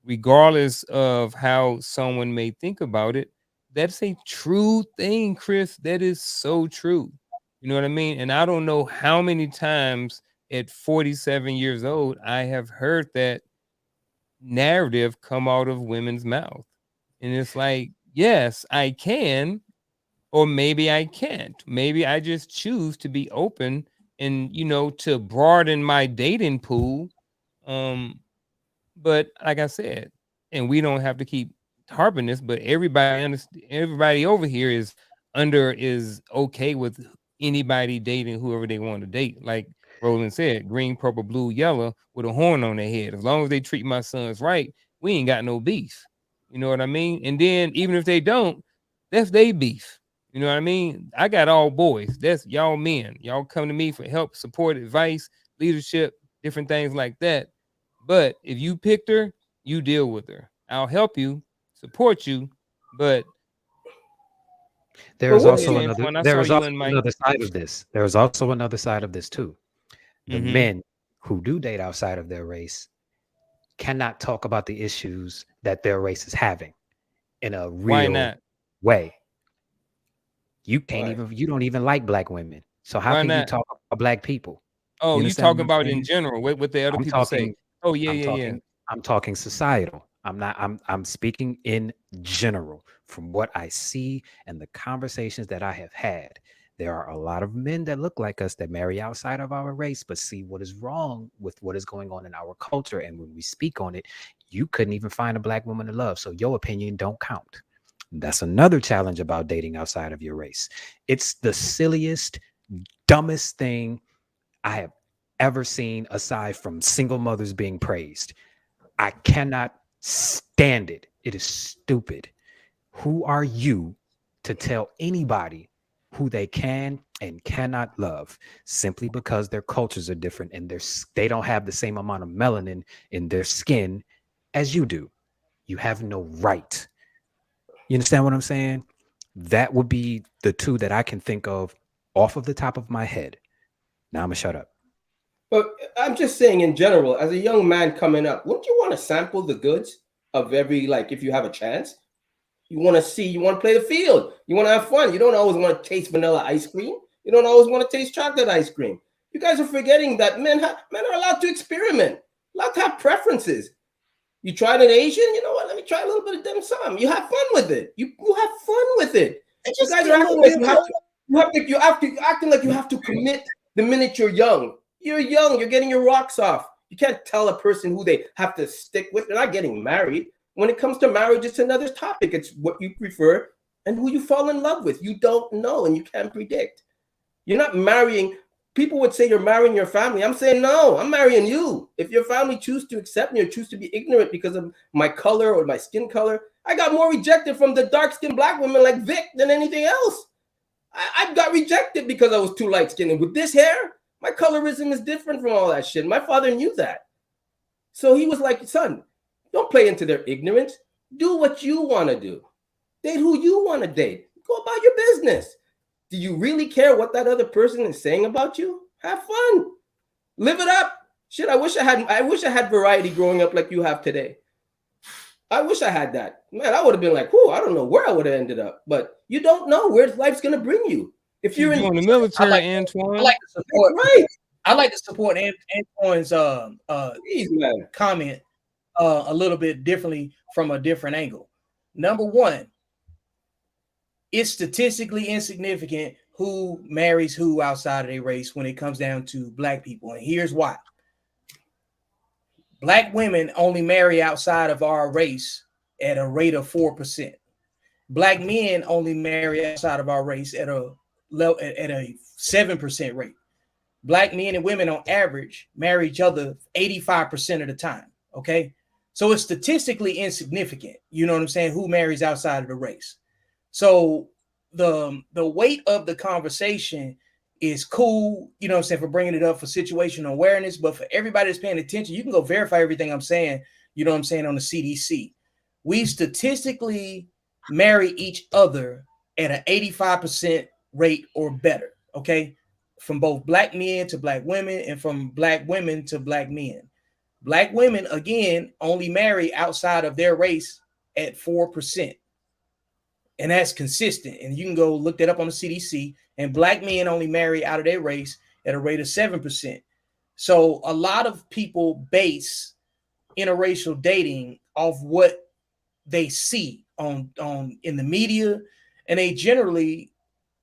Regardless of how someone may think about it, that's a true thing, Chris. That is so true. You know what I mean? And I don't know how many times at 47 years old I have heard that narrative come out of women's mouth. And it's like, yes, I can, or maybe I can't. Maybe I just choose to be open and, to broaden my dating pool. But like I said, and we don't have to keep harping this, but everybody over here is okay with anybody dating whoever they want to date. Like Roland said, green, purple, blue, yellow with a horn on their head. As long as they treat my sons right, we ain't got no beef. You know what I mean? And then even if they don't, that's their beef. You know what I mean? I got all boys. That's y'all men. Y'all come to me for help, support, advice, leadership, different things like that. But if you picked her, you deal with her. I'll help you, support you, but There is also another side of this. There is also another side of this too. The men who do date outside of their race cannot talk about the issues that their race is having in a real way. You can't you don't even like black women. So how can you talk about black people? Oh, you talking about in general, what the other people say. Oh, yeah. I'm talking societal. I'm speaking in general from what I see and the conversations that I have had. There are a lot of men that look like us that marry outside of our race, but see what is wrong with what is going on in our culture. And when we speak on it, you couldn't even find a black woman to love. So your opinion don't count. That's another challenge about dating outside of your race. It's the silliest, dumbest thing I have ever seen, aside from single mothers being praised. I cannot stand it. It is stupid. Who are you to tell anybody who they can and cannot love simply because their cultures are different and they don't have the same amount of melanin in their skin as you do? You have no right. You understand what I'm saying? That would be the two that I can think of off of the top of my head. Now I'm gonna shut up. But I'm just saying in general, as a young man coming up, wouldn't you want to sample the goods of every, like, if you have a chance? You want to see, you want to play the field. You want to have fun. You don't always want to taste vanilla ice cream. You don't always want to taste chocolate ice cream. You guys are forgetting that men are allowed to experiment, allowed to have preferences. You tried an Asian, you know what? Let me try a little bit of dim sum. You have fun with it. You have fun with it. You guys are acting like you're acting like you have to commit the minute you're young. You're young. You're getting your rocks off. You can't tell a person who they have to stick with. They're not getting married. When it comes to marriage, it's another topic. It's what you prefer and who you fall in love with. You don't know and you can't predict. You're not marrying. People would say you're marrying your family. I'm saying, no, I'm marrying you. If your family choose to accept me or choose to be ignorant because of my color or my skin color, I got more rejected from the dark-skinned black women like Vic than anything else. I got rejected because I was too light-skinned. And with this hair, my colorism is different from all that shit. My father knew that. So he was like, son, don't play into their ignorance. Do what you want to do. Date who you want to date. Go about your business. Do you really care what that other person is saying about you? Have fun. Live it up. Shit, I wish I had variety growing up like you have today. I wish I had that. Man, I would have been like, whoo, I don't know where I would have ended up. But you don't know where life's going to bring you. If you're in the military, Antoine, I like to support. Right. I like to support Antoine's comment a little bit differently from a different angle. Number one, it's statistically insignificant who marries who outside of their race when it comes down to black people. And here's why. Black women only marry outside of our race at a rate of 4%. Black men only marry outside of our race at a 7% rate. Black men and women on average marry each other 85% of the time. Okay. So it's statistically insignificant. You know what I'm saying? Who marries outside of the race. So the weight of the conversation is cool, you know what I'm saying, for bringing it up for situational awareness. But for everybody that's paying attention, you can go verify everything I'm saying, you know what I'm saying, on the CDC. We statistically marry each other at an 85% rate or better. Okay. From both black men to black women and from black women to black men. Black women, again, only marry outside of their race at 4%. And that's consistent. And you can go look that up on the CDC. And black men only marry out of their race at a rate of 7%. So a lot of people base interracial dating off what they see on in the media, and they generally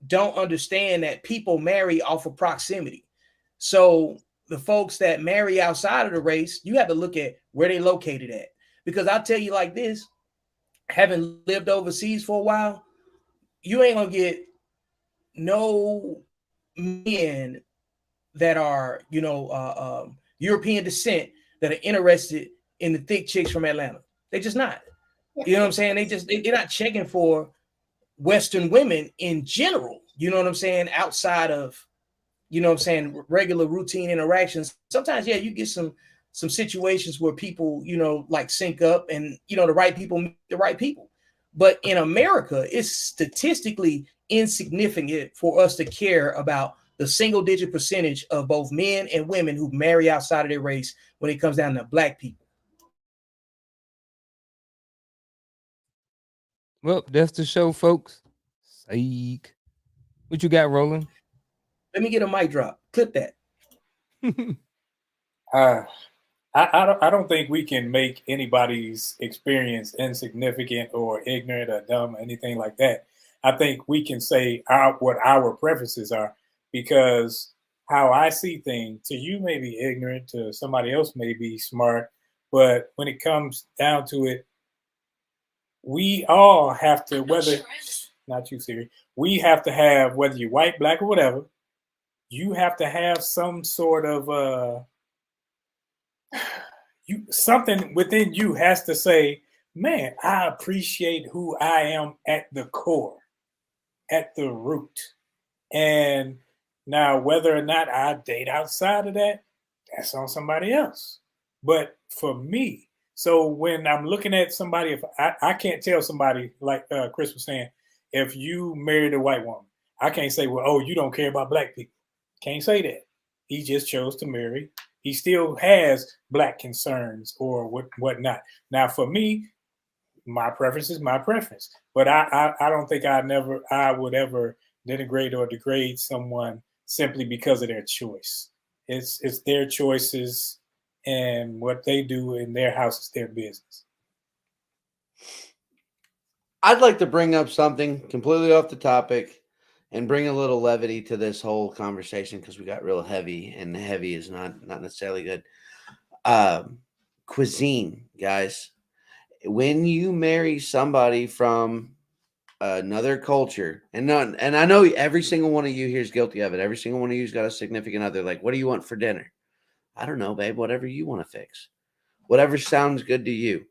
don't understand that people marry off of proximity. So the folks that marry outside of the race, you have to look at where they located at. Because I'll tell you like this, having lived overseas for a while, you ain't gonna get no men that are, European descent that are interested in the thick chicks from Atlanta. They're just not. You know what I'm saying? They're not checking for Western women in general. You know what I'm saying? Outside of, you know what I'm saying, regular routine interactions. Sometimes, yeah, you get some situations where people, like sync up and, the right people meet the right people. But in America, it's statistically insignificant for us to care about the single-digit percentage of both men and women who marry outside of their race when it comes down to black people. Well, that's the show, folks. Psych. What you got, Roland? Let me get a mic drop. Clip that. I don't think we can make anybody's experience insignificant or ignorant or dumb or anything like that. I think we can say what our preferences are, because how I see things, to you may be ignorant, to somebody else may be smart, but when it comes down to it, we all have to, whether, not you, Siri, we have to have, whether you're white, black, or whatever, you have to have some sort of, something within you has to say, man, I appreciate who I am at the core, at the root. And now, whether or not I date outside of that, that's on somebody else. But for me, so when I'm looking at somebody, if I can't tell somebody, like Chris was saying, if you married a white woman, I can't say, well, oh, you don't care about black people. Can't say that. He just chose to marry. He still has black concerns or whatnot. Now, for me, my preference is my preference. But I don't think I would ever denigrate or degrade someone simply because of their choice. It's their choices, and what they do in their house is their business. I'd like to bring up something completely off the topic and bring a little levity to this whole conversation, because we got real heavy, and heavy is not necessarily good. Cuisine, guys. When you marry somebody from another culture, and I know every single one of you here is guilty of it. Every single one of you's got a significant other. Like, what do you want for dinner? I don't know, babe. Whatever you want to fix. Whatever sounds good to you.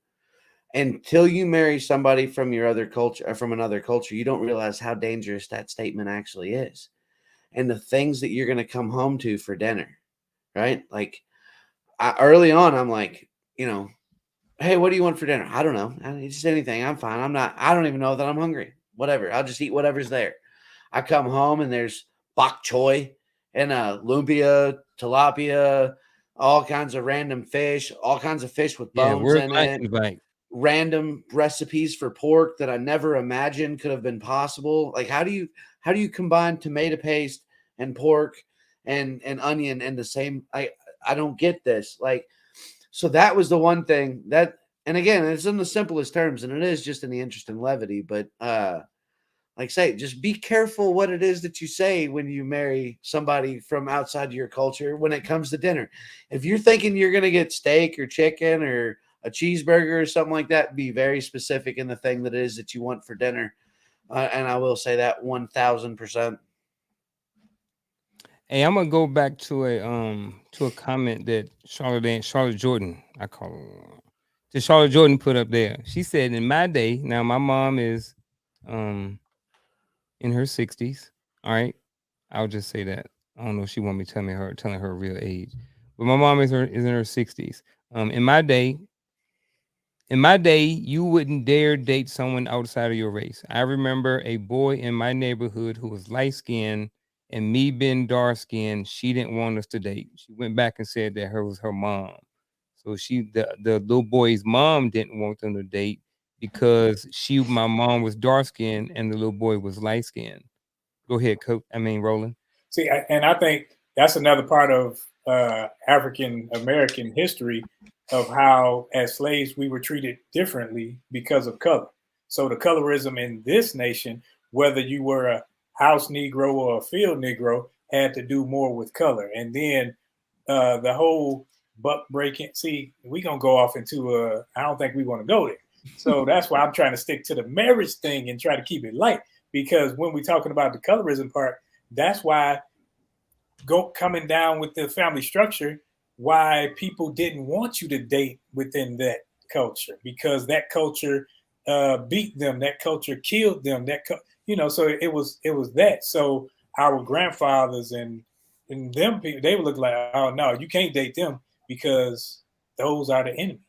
Until you marry somebody from your other culture, or from another culture, you don't realize how dangerous that statement actually is, and the things that you're going to come home to for dinner, right? Like, early on, I'm like, hey, what do you want for dinner? I don't know. Just anything. I'm fine. I don't even know that I'm hungry. Whatever. I'll just eat whatever's there. I come home and there's bok choy and lumpia, tilapia, all kinds of random fish, all kinds of fish with bones in it. random recipes for pork that I never imagined could have been possible. Like, how do you combine tomato paste and pork and onion in the same? I don't get this. Like, so that was the one thing that, and again, it's in the simplest terms, and it is just in the interest and levity. But like say, just be careful what it is that you say when you marry somebody from outside your culture when it comes to dinner. If you're thinking you're going to get steak or chicken or a cheeseburger or something like that, be very specific in the thing that it is that you want for dinner. And I will say that 1000%. Hey, I'm gonna go back to a comment that Charlotte Jordan, I call her, to Charlotte Jordan put up there. She said, in my day, now my mom is in her 60s. All right. I'll just say that. I don't know if she want me telling her real age. But my mom is in her 60s. In my day, you wouldn't dare date someone outside of your race. I remember a boy in my neighborhood who was light skinned, and me being dark skinned, she didn't want us to date. She went back and said that was her mom. So the little boy's mom didn't want them to date because my mom was dark skinned and the little boy was light skinned. Go ahead, Coach. Roland. See, and I think that's another part of African American history of how, as slaves, we were treated differently because of color. So the colorism in this nation, whether you were a house Negro or a field Negro, had to do more with color. And then the whole buck breaking. See, we're going to go off into I don't think we want to go there. So that's why I'm trying to stick to the marriage thing and try to keep it light. Because when we're talking about the colorism part, that's why coming down with the family structure, why people didn't want you to date within that culture, because that culture beat them, that culture killed them, so it was that. So our grandfathers and them people, they would look like, oh no, you can't date them because those are the enemy.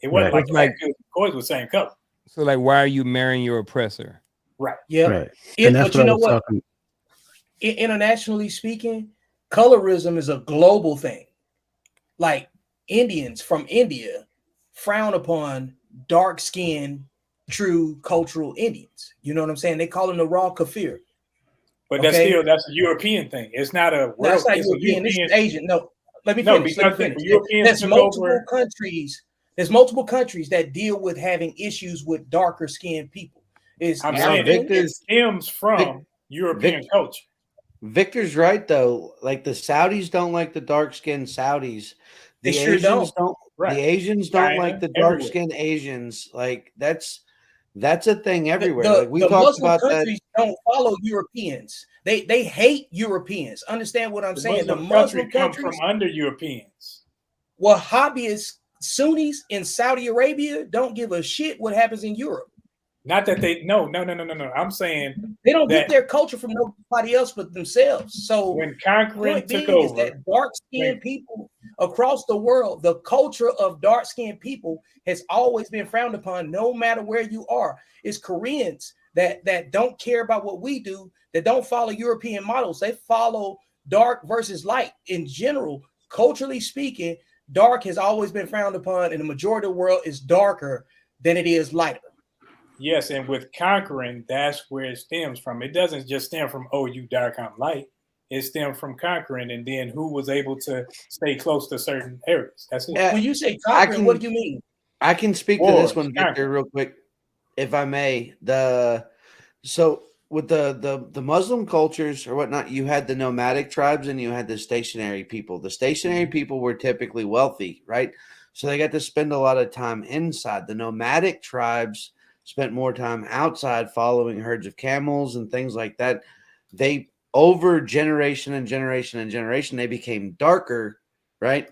It wasn't like the boys were the same color. So like, why are you marrying your oppressor? Right. Yeah. Right. And that's but you know what? Internationally speaking, colorism is a global thing. Like Indians from India frown upon dark-skinned, true cultural Indians. You know what I'm saying? They call them the raw kafir. But that's a European thing. It's not a world. That's not European. It's Asian. No, let me finish. There's multiple countries. There's multiple countries that deal with having issues with darker skinned people. I'm saying it stems from European culture. Victor's right though. Like the Saudis don't like the dark-skinned Saudis. They sure don't. Right. The Asians don't China, like the dark-skinned Asians. Like that's a thing everywhere. Like we talked about countries that. Don't follow Europeans. They hate Europeans. Understand what I'm saying? The Muslim countries come from under Europeans. Wahhabis, Sunnis in Saudi Arabia don't give a shit what happens in Europe. Not that they no. I'm saying they don't get their culture from nobody else but themselves. So when conquering took over, that dark-skinned people across the world, the culture of dark-skinned people has always been frowned upon, no matter where you are. It's Koreans that don't care about what we do, that don't follow European models. They follow dark versus light. In general, culturally speaking, dark has always been frowned upon, and the majority of the world is darker than it is lighter. Yes, and with conquering, that's where it stems from. It doesn't just stem from, oh, you dark, I'm light. It stemmed from conquering, and then who was able to stay close to certain areas. That's it. When you say conquering, what do you mean? I can speak to this one, Victor, real quick, if I may. So with the Muslim cultures or whatnot, you had the nomadic tribes and you had the stationary people. The stationary people were typically wealthy, right? So they got to spend a lot of time inside. The nomadic tribes spent more time outside following herds of camels and things like that. They, over generation and generation and generation, they became darker, right?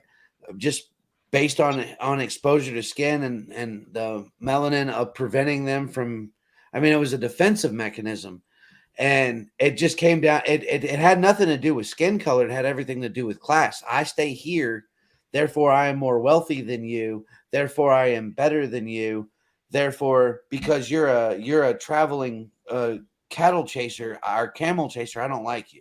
Just based on exposure to skin and the melanin of preventing them from, it was a defensive mechanism. And it just came down, it had nothing to do with skin color. It had everything to do with class. I stay here, therefore I am more wealthy than you, therefore I am better than you. Therefore, because you're a traveling cattle chaser or camel chaser, I don't like you.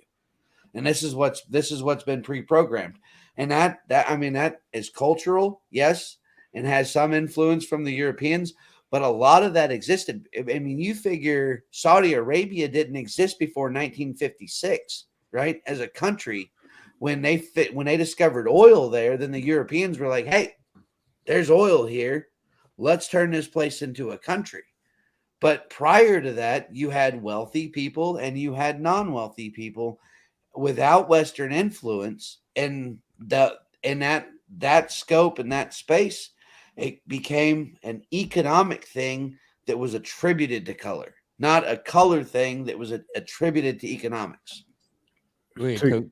And this is what's been pre-programmed. And that is cultural, yes. and has some influence from the Europeans, but a lot of that existed. I mean, you figure Saudi Arabia didn't exist before 1956, right? As a country, when they discovered oil there, then the Europeans were like, hey, there's oil here. Let's turn this place into a country. But prior to that, you had wealthy people and you had non-wealthy people without Western influence, and that scope and that space, it became an economic thing that was attributed to color, not a color thing that was attributed to economics. To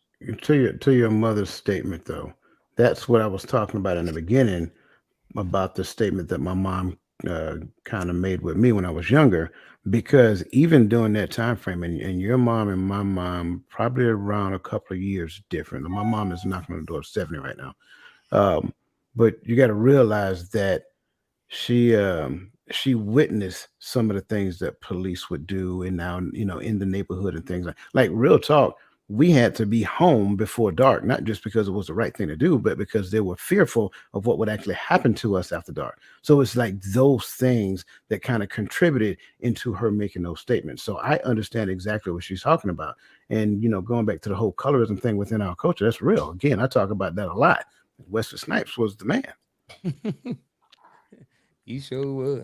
your mother's statement, though, that's what I was talking about in the beginning about the statement that my mom kind of made with me when I was younger, because even during that time frame, and your mom and my mom probably around a couple of years different. My mom is knocking on the door of 70 right now. But you got to realize that she witnessed some of the things that police would do, and now in the neighborhood and things like real talk. We had to be home before dark, not just because it was the right thing to do, but because they were fearful of what would actually happen to us after dark. So it's like those things that kind of contributed into her making those statements. So I understand exactly what she's talking about. And, going back to the whole colorism thing within our culture, that's real. Again, I talk about that a lot. Wesley Snipes was the man. He sure was.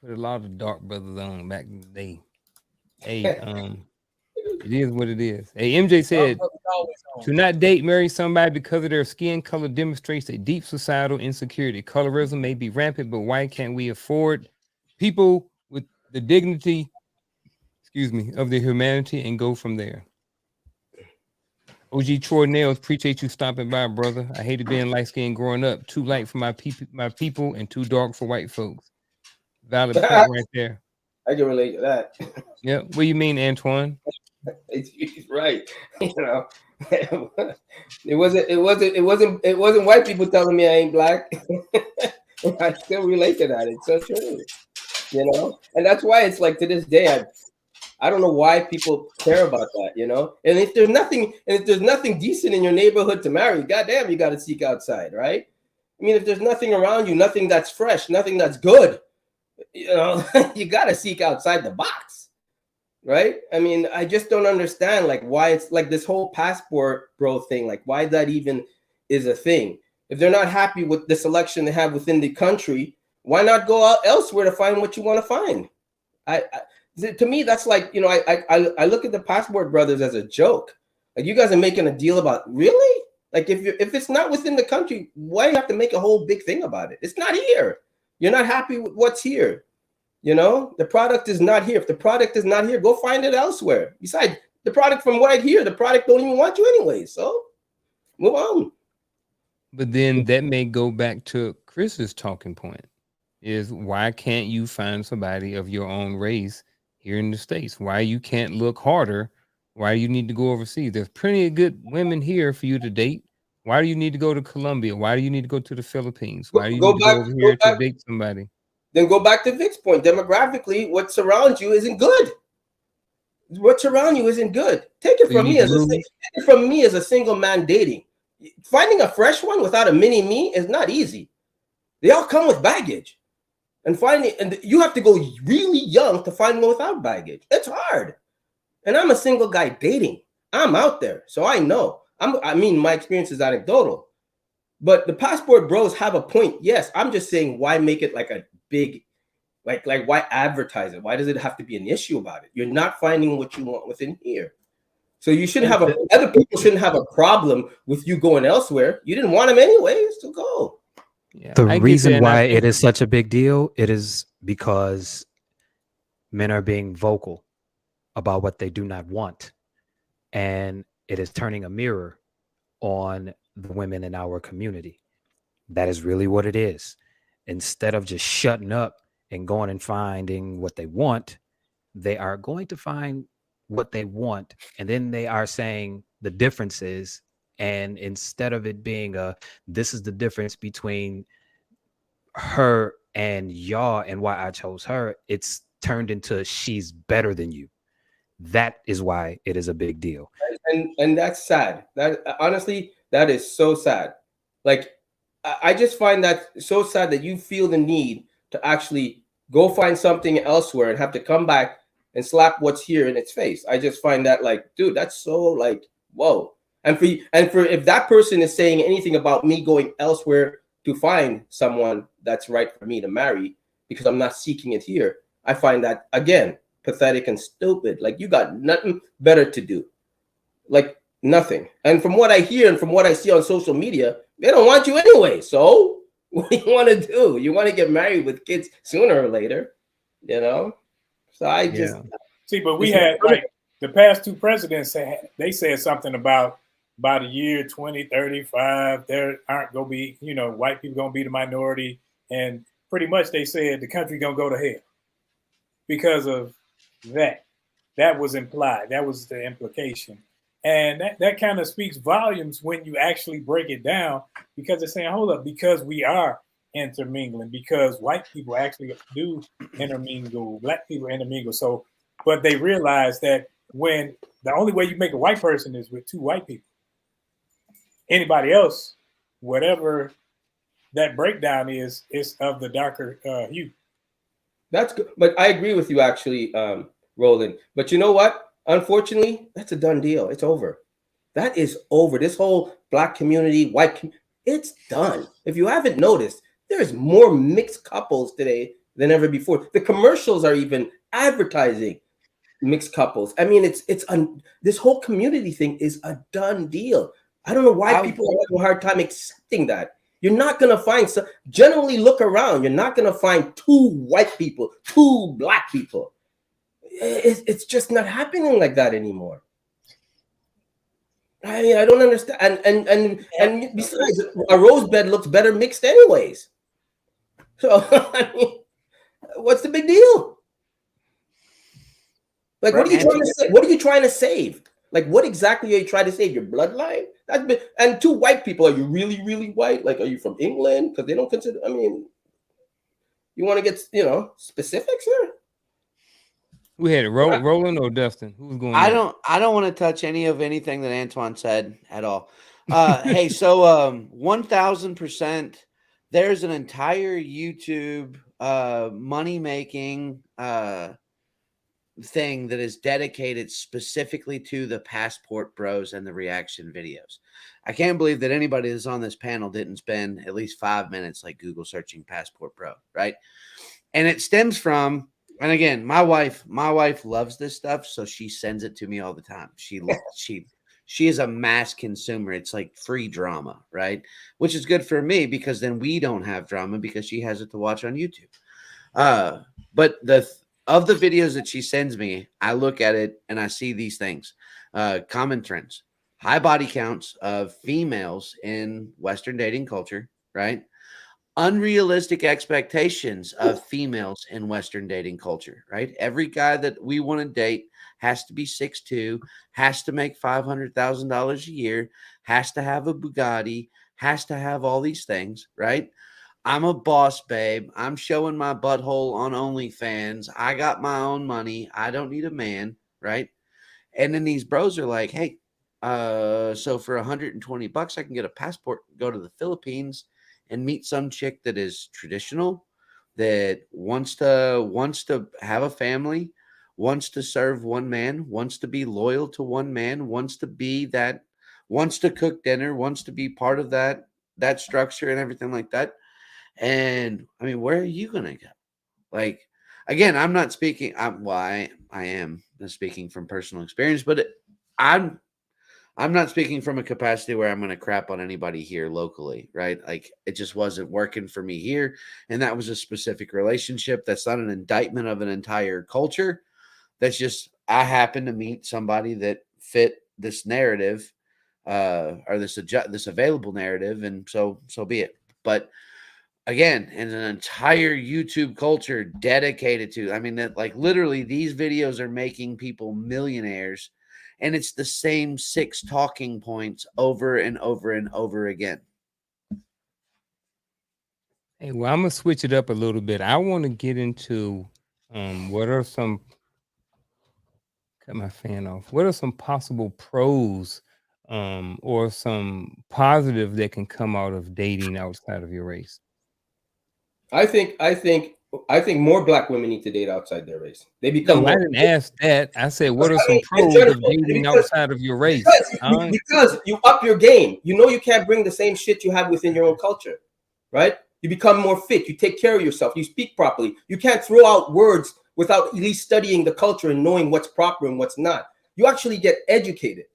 Put a lot of dark brothers on back in the day. Hey, it is what it is. Hey, MJ said, to not date, marry somebody because of their skin color demonstrates a deep societal insecurity. Colorism may be rampant, but why can't we afford people with the dignity, of their humanity and go from there? OG Troy Nails, appreciate you stopping by, brother. I hated being light-skinned growing up. Too light for my people and too dark for white folks. Valid point right there. I can relate to that. Yeah. What do you mean, Antoine? He's right. It wasn't white people telling me I ain't black. I still relate to that. It's so true. And that's why it's like to this day, I don't know why people care about that, And if there's nothing decent in your neighborhood to marry, goddamn, you got to seek outside, right? I mean, if there's nothing around you, nothing that's fresh, nothing that's good, you got to seek outside the box, right? I mean, I just don't understand why it's like this whole passport bro thing, why that even is a thing. If they're not happy with the selection they have within the country, why not go out elsewhere to find what you want to find? To me, that's I look at the passport brothers as a joke. You guys are making a deal about, really? If it's not within the country, why do you have to make a whole big thing about it? It's not here. You're not happy with what's here. The product is not here. If the product is not here, go find it elsewhere. Besides, the product from right here, the product don't even want you anyway. So move on. But then that may go back to Chris's talking point, is why can't you find somebody of your own race here in the States? Why you can't look harder? Why do you need to go overseas? There's plenty of good women here for you to date. Why do you need to go to Colombia? Why do you need to go to the Philippines? Why do you need to go over here to date somebody? Then go back to Vic's point. Demographically, what surrounds you isn't good. What surrounds you isn't good. Take it from me as a single man dating. Finding a fresh one without a mini me is not easy. They all come with baggage. And you have to go really young to find one without baggage. It's hard. And I'm a single guy dating. I'm out there, so I know. My experience is anecdotal. But the passport bros have a point. Yes, I'm just saying, why make it like a big, why advertise it? Why does it have to be an issue about it? You're not finding what you want within here. So you shouldn't have other people shouldn't have a problem with you going elsewhere. You didn't want them anyways, so go. Yeah, the reason why it is such a big deal, it is because men are being vocal about what they do not want. And it is turning a mirror on the women in our community. That is really what it is. Instead of just shutting up and going and finding what they want, they are going to find what they want. And then they are saying the differences. And instead of it being this is the difference between her and y'all and why I chose her, it's turned into she's better than you. That is why it is a big deal. And that's sad. That honestly, that is so sad. I just find that so sad that you feel the need to actually go find something elsewhere and have to come back and slap what's here in its face. I just find that like, dude, that's so like, whoa. And for if that person is saying anything about me going elsewhere to find someone that's right for me to marry because I'm not seeking it here, I find that again pathetic and stupid. Like you got nothing better to do, like nothing. And from what I hear and from what I see on social media, they don't want you anyway. So what do you want to do? You want to get married with kids sooner or later, you know? So I just see, but we had like the past two presidents they said something about by the year 2035, there aren't gonna be, you know, white people gonna be the minority, and pretty much they said the country gonna go to hell because of that. That was implied. That was the implication. And that kind of speaks volumes when you actually break it down, because they're saying, hold up, because we are intermingling, because white people actually do intermingle, black people intermingle. So, but they realize that when the only way you make a white person is with two white people. Anybody else, whatever that breakdown is of the darker hue. That's good. But I agree with you actually, Roland. But you know what? Unfortunately, that's a done deal. It's over. That is over. This whole black community, it's done. If you haven't noticed, there's more mixed couples today than ever before. The commercials are even advertising mixed couples. I mean, this whole community thing is a done deal. I don't know why people are having a hard time accepting that. You're not going to find generally look around. You're not going to find two white people, two black people. It's just not happening like that anymore. I mean, I don't understand. And besides, a rose bed looks better mixed anyways. So, I mean, what's the big deal? Like, what are you trying to say? What are you trying to save? Like, what exactly are you trying to save? Your bloodline? And two white people. Are you really, really white? Like, are you from England? Because they don't consider. I mean, you want to get specifics here? We had it. Roland or Dustin? Who's going? I don't want to touch any of anything that Antoine said at all. Hey, so 1000%. There's an entire YouTube money making thing that is dedicated specifically to the passport bros and the reaction videos. I can't believe that anybody that's on this panel didn't spend at least 5 minutes like Google searching passport bro, right? And it stems from, and again, my wife loves this stuff, so she sends it to me all the time. She is a mass consumer. It's like free drama, right? Which is good for me because then we don't have drama because she has it to watch on YouTube. But of the videos that she sends me, I look at it and I see these things. Common trends. High body counts of females in Western dating culture, right? Unrealistic expectations of females in Western dating culture, right? Every guy that we want to date has to be 6'2", has to make $500,000 a year, has to have a Bugatti, has to have all these things, right? I'm a boss, babe. I'm showing my butthole on OnlyFans. I got my own money. I don't need a man, right? And then these bros are like, hey, so for $120, I can get a passport, go to the Philippines, and meet some chick that is traditional, that wants to have a family, wants to serve one man, wants to be loyal to one man, wants to cook dinner, wants to be part of that structure and everything like that. And I mean, where are you going to go? Like, again, I'm not speaking. I am speaking from personal experience, but I'm not speaking from a capacity where I'm going to crap on anybody here locally, right? Like, it just wasn't working for me here. And that was a specific relationship. That's not an indictment of an entire culture. That's just, I happened to meet somebody that fit this narrative, or this available narrative. And so be it. But again, in an entire YouTube culture dedicated to, I mean, that like literally these videos are making people millionaires, and it's the same 6 talking points over and over and over again. Hey, well, I'm gonna switch it up a little bit. I want to get into what are some, cut my fan off. What are some possible pros or some positive that can come out of dating outside of your race? I think more Black women need to date outside their race. They become I more. didn't ask that. I said, what are some In pros general, of dating outside of your race? Because you up your game. You know you can't bring the same shit you have within your own culture, right? You become more fit. You take care of yourself. You speak properly. You can't throw out words without at least studying the culture and knowing what's proper and what's not. You actually get educated,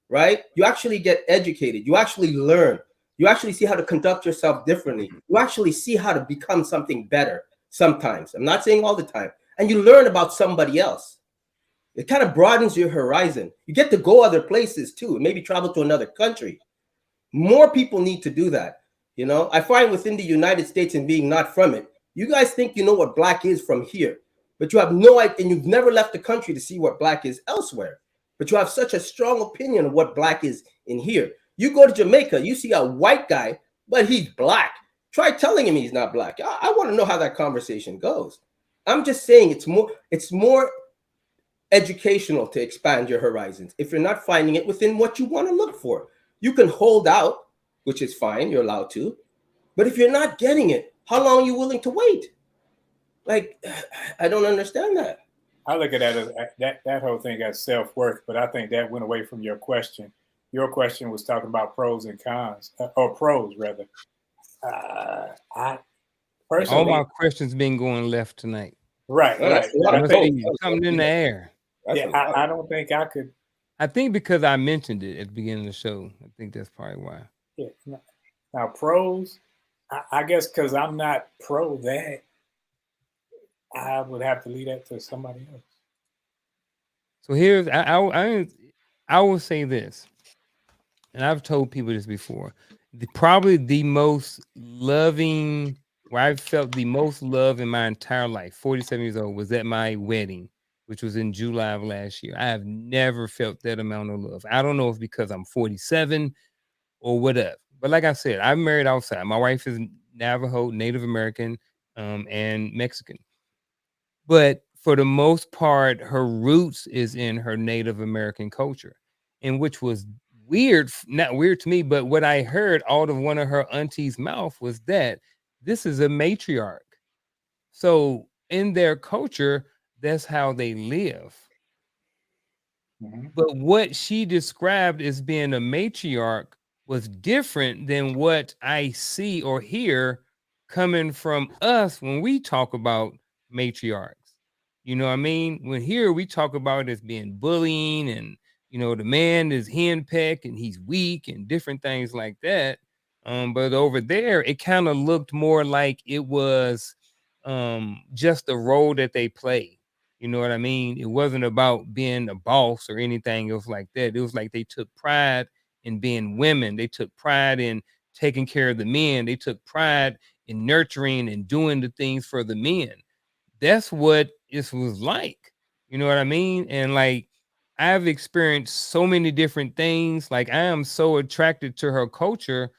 right? You actually get educated. You actually learn. You actually see how to conduct yourself differently. You actually see how to become something better sometimes. I'm not saying all the time. And you learn about somebody else. It kind of broadens your horizon. You get to go other places too, maybe travel to another country. More people need to do that. You know, I find within the United States and being not from it, you guys think you know what Black is from here, but you have no idea, and you've never left the country to see what Black is elsewhere. But you have such a strong opinion of what Black is in here. You go to Jamaica, you see a white guy, but he's Black. Try telling him he's not Black. I want to know how that conversation goes. I'm just saying it's more educational to expand your horizons. If you're not finding it within what you want to look for, you can hold out, which is fine, you're allowed to. But if you're not getting it, how long are you willing to wait? Like, I don't understand that. I look at that as that whole thing as self-worth, but I think that went away from your question. Your question was talking about pros and cons, or pros rather. I personally, all my questions been going left tonight. Right. Something in the air. I don't think I could. I think because I mentioned it at the beginning of the show. I think that's probably why. Yeah. Now pros, I guess because I'm not pro that, I would have to leave that to somebody else. So here's I will say this, and I've told people this before. Probably the most loving, where I felt the most love in my entire life, 47 years old, was at my wedding, which was in July of last year. I have never felt that amount of love. I don't know if because I'm 47 or whatever. But like I said, I'm married outside. My wife is Navajo, Native American, and Mexican. But for the most part, her roots is in her Native American culture, and which was weird, not weird to me, but what I heard out of one of her auntie's mouth was that this is a matriarch. So in their culture, that's how they live. Mm-hmm. But what she described as being a matriarch was different than what I see or hear coming from us when we talk about matriarchs. You know what I mean? When here we talk about it as being bullying and, you know, the man is henpecked and he's weak and different things like that. But over there, it kind of looked more like it was just the role that they play. You know what I mean? It wasn't about being a boss or anything else like that. It was like they took pride in being women. They took pride in taking care of the men. They took pride in nurturing and doing the things for the men. That's what it was like. You know what I mean? And like, I've experienced so many different things. Like, I am so attracted to her culture.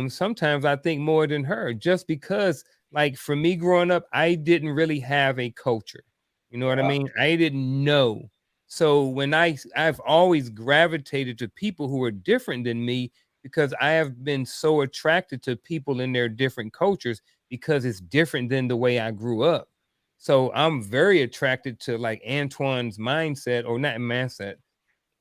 Sometimes I think more than her, just because, like, for me growing up, I didn't really have a culture. You know what I mean? I didn't know. So when I've always gravitated to people who are different than me because I have been so attracted to people in their different cultures because it's different than the way I grew up. So I'm very attracted to like Antoine's mindset, or not mindset,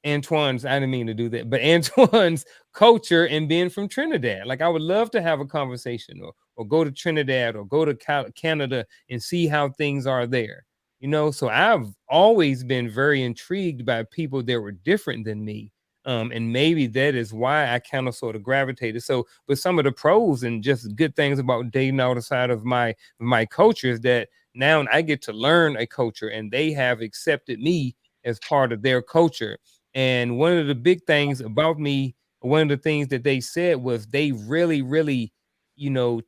Antoine's, I didn't mean to do that, but Antoine's culture and being from Trinidad. Like, I would love to have a conversation or go to Trinidad or go to Canada and see how things are there. You know, so I've always been very intrigued by people that were different than me. And maybe that is why I kind of sort of gravitated. So, but some of the pros and just good things about dating outside of my culture is that now I get to learn a culture and they have accepted me as part of their culture. And one of the big things about me, one of the things that they said was they really, really, you know,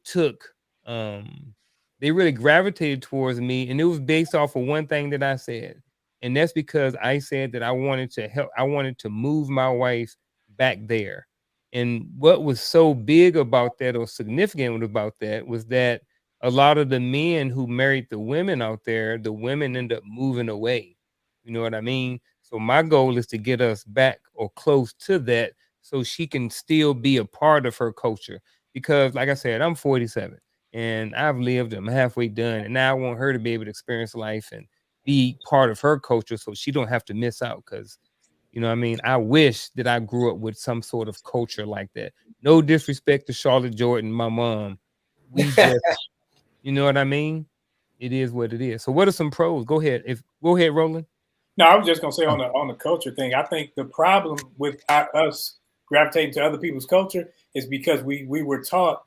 they really gravitated towards me. And it was based off of one thing that I said. And that's because I said that I wanted to help, I wanted to move my wife back there. And what was so big about that, or significant about that, was that a lot of the men who married the women out there, the women end up moving away. You know what I mean? So my goal is to get us back or close to that, so she can still be a part of her culture. Because like I said, I'm 47 and I've lived, I'm halfway done, and now I want her to be able to experience life and be part of her culture so she don't have to miss out. Because you know what I mean, I wish that I grew up with some sort of culture like that. No disrespect to Charlotte Jordan, my mom. We just, you know what I mean? It is what it is. So what are some pros? Go ahead. Go ahead, Roland. No, I was just gonna say on the culture thing. I think the problem with us gravitating to other people's culture is because we were taught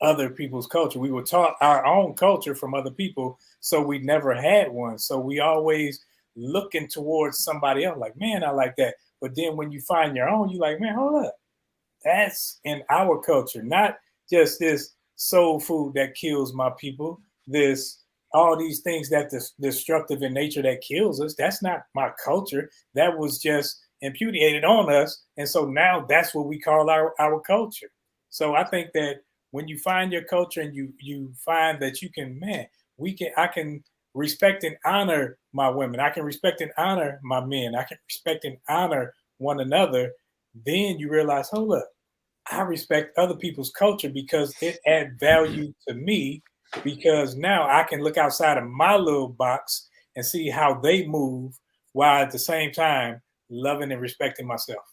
other people's culture. We were taught our own culture from other people, so we never had one. So we always looking towards somebody else, like, man, I like that. But then when you find your own, you're like, man, hold up, that's in our culture, not just this soul food that kills my people. This all these things that destructive in nature that kills us. That's not my culture. That was just imputed on us, and so now that's what we call our culture. So I think that when you find your culture and you find that you can, man, I can respect and honor my women. I can respect and honor my men. I can respect and honor one another. Then you realize, hold up, I respect other people's culture because it adds value to me, because now I can look outside of my little box and see how they move while at the same time loving and respecting myself.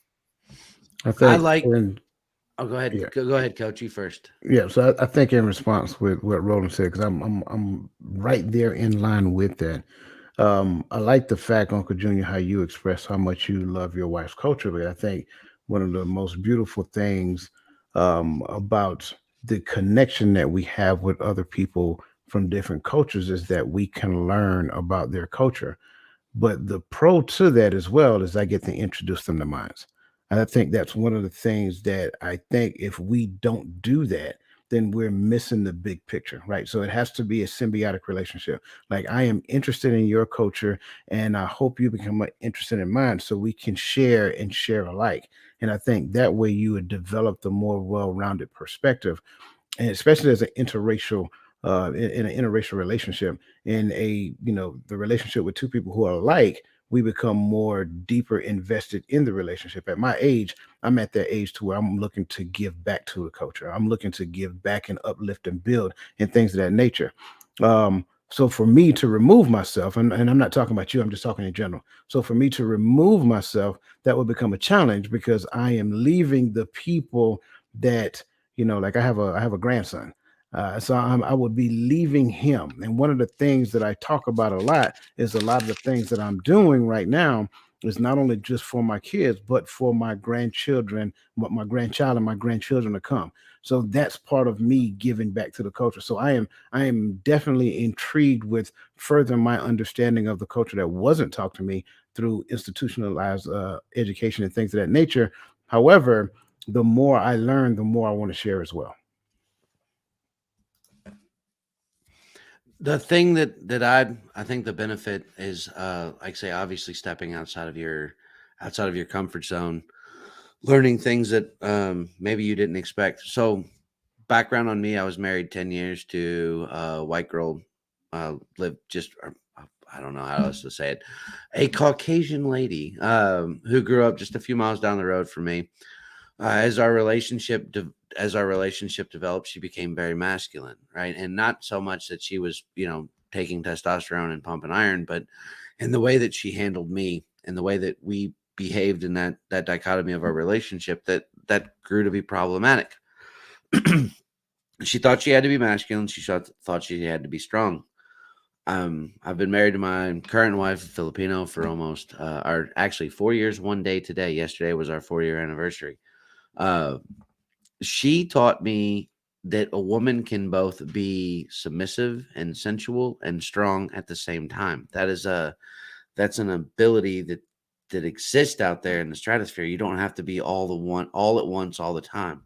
I like. Oh, go ahead. Yeah. Go ahead, Coach. You first. Yeah. So I think in response with what Roland said, because I'm right there in line with that. I like the fact, Uncle Junior, how you express how much you love your wife's culture. But I think one of the most beautiful things about the connection that we have with other people from different cultures is that we can learn about their culture. But the pro to that as well is I get to introduce them to mine. And I think that's one of the things that I think if we don't do that, then we're missing the big picture, right? So it has to be a symbiotic relationship. Like, I am interested in your culture and I hope you become interested in mine so we can share and share alike. And I think that way you would develop the more well-rounded perspective, and especially as an interracial in an interracial relationship, in the relationship with two people who are alike, we become more deeper invested in the relationship. At my age, I'm at that age to where I'm looking to give back to the culture. I'm looking to give back and uplift and build and things of that nature. So for me to remove myself, and I'm not talking about you, I'm just talking in general. So for me to remove myself, that would become a challenge because I am leaving the people that, like I have a grandson. So I would be leaving him. And one of the things that I talk about a lot is a lot of the things that I'm doing right now is not only just for my kids, but for my grandchildren, my grandchild and my grandchildren to come. So that's part of me giving back to the culture. So I am definitely intrigued with further my understanding of the culture that wasn't taught to me through institutionalized education and things of that nature. However, the more I learn, the more I want to share as well. The thing that I think the benefit is, like I say, obviously stepping outside of your comfort zone, learning things that maybe you didn't expect. So, background on me: I was married 10 years to a white girl, lived just, I don't know how else to say it, a Caucasian lady who grew up just a few miles down the road from me. As our relationship developed, she became very masculine, right? And not so much that she was, taking testosterone and pumping iron, but in the way that she handled me and the way that we behaved in that dichotomy of our relationship, that grew to be problematic. She thought she had to be masculine. She thought she had to be strong. I've been married to my current wife, Filipino, for almost, actually 4 years, one day today. Yesterday was our 4-year anniversary. She taught me that a woman can both be submissive and sensual and strong at the same time. That's an ability that exists out there in the stratosphere. You don't have to be all at once all the time.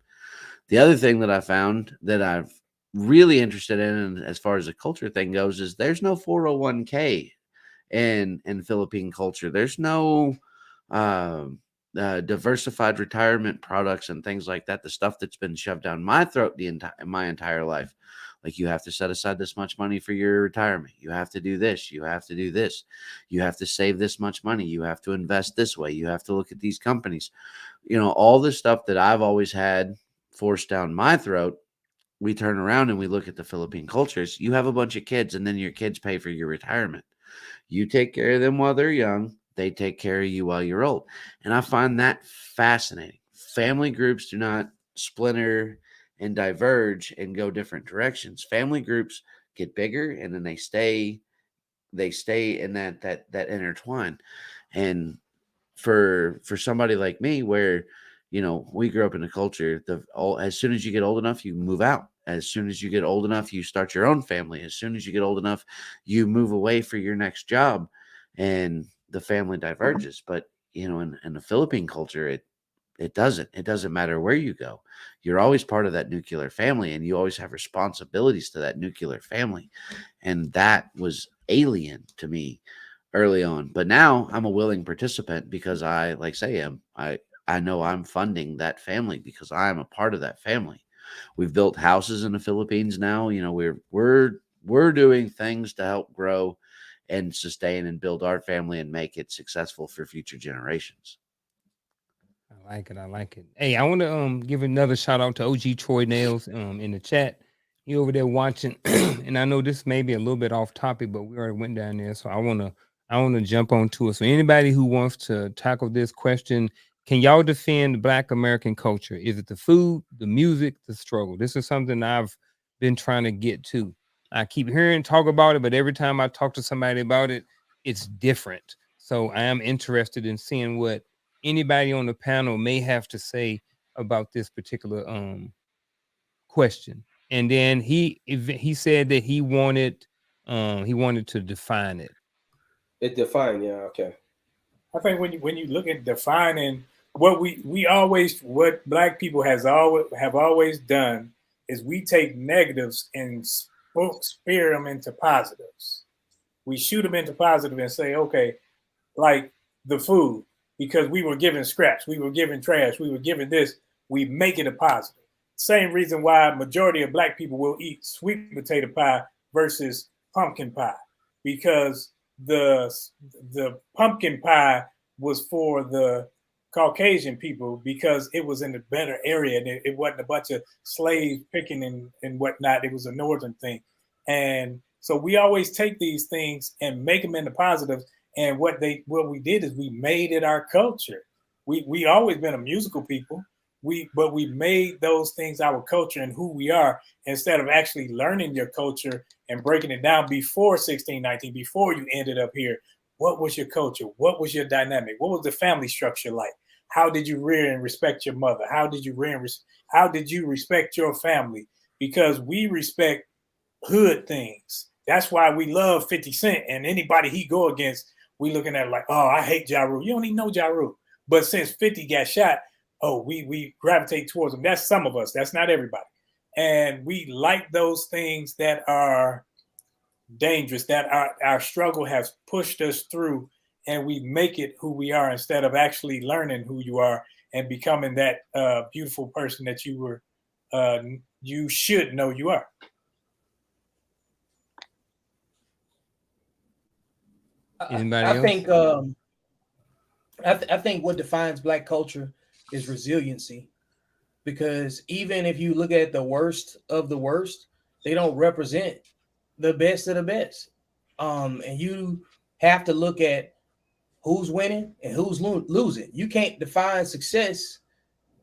The other thing that I found that I've really interested in, and as far as the culture thing goes, is there's no 401k in Philippine culture. There's no diversified retirement products and things like that, the stuff that's been shoved down my throat my entire life. Like, you have to set aside this much money for your retirement. You have to do this. You have to do this. You have to save this much money. You have to invest this way. You have to look at these companies. You know, all the stuff that I've always had forced down my throat, we turn around and we look at the Philippine cultures. You have a bunch of kids, and then your kids pay for your retirement. You take care of them while they're young. They take care of you while you're old. And I find that fascinating. Family groups do not splinter and diverge and go different directions. Family groups get bigger, and then they stay in that intertwine. And for somebody like me, where, you know, we grew up in a culture, as soon as you get old enough, you move out. As soon as you get old enough, you start your own family. As soon as you get old enough, you move away for your next job, and the family diverges. But, you know, in the Philippine culture, it doesn't matter where you go. You're always part of that nuclear family, and you always have responsibilities to that nuclear family. And that was alien to me early on. But now I'm a willing participant, because I know I'm funding that family because I'm a part of that family. We've built houses in the Philippines now. You know, we're doing things to help grow and sustain and build our family and make it successful for future generations. I like it. Hey, I want to give another shout out to OG Troy Nails in the chat. He over there watching, and I know this may be a little bit off topic, but we already went down there, so I wanna jump on to it. So anybody who wants to tackle this question, can y'all defend Black American culture? Is it the food, the music, the struggle? This is something I've been trying to get to. I keep hearing talk about it, but every time I talk to somebody about it, it's different. So I am interested in seeing what anybody on the panel may have to say about this particular question. And then he said that he wanted to define it. It defined, yeah, okay. I think when you look at defining what what Black people have always done is we take negatives and spear them into positives. We shoot them into positive and say, okay, like the food, because we were given scraps, we were given trash, we were given this, we make it a positive. Same reason why majority of Black people will eat sweet potato pie versus pumpkin pie, because the pumpkin pie was for the Caucasian people because it was in a better area and it wasn't a bunch of slave picking and whatnot. It was a northern thing. And so we always take these things and make them into positives. And what we did is we made it our culture. We always been a musical people. But we made those things our culture and who we are, instead of actually learning your culture and breaking it down before 1619, before you ended up here. What was your culture? What was your dynamic? What was the family structure like? How did you rear and respect your mother? How did you respect your family? Because we respect hood things. That's why we love 50 Cent, and anybody he go against, we looking at it like, oh, I hate Ja Rule. You don't even know Ja Rule. But since 50 got shot, oh, we gravitate towards them. That's some of us. That's not everybody. And we like those things that are dangerous, that our struggle has pushed us through, and we make it who we are instead of actually learning who you are and becoming that beautiful person that you should know you are. I think what defines Black culture is resiliency, because even if you look at the worst of the worst, they don't represent the best of the best. And you have to look at who's winning and who's losing. You can't define success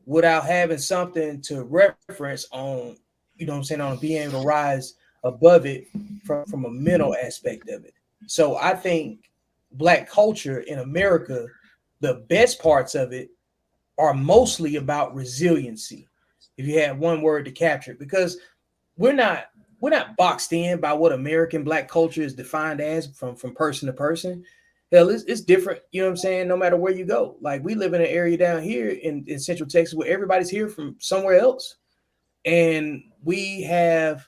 without having something to reference on, you know what I'm saying, on being able to rise above it from a mental aspect of it. So I think Black culture in America, the best parts of it are mostly about resiliency. If you had one word to capture it, because we're not boxed in by what American Black culture is defined as from person to person. Hell, it's different, you know what I'm saying, no matter where you go. Like, we live in an area down here in Central Texas where everybody's here from somewhere else. And we have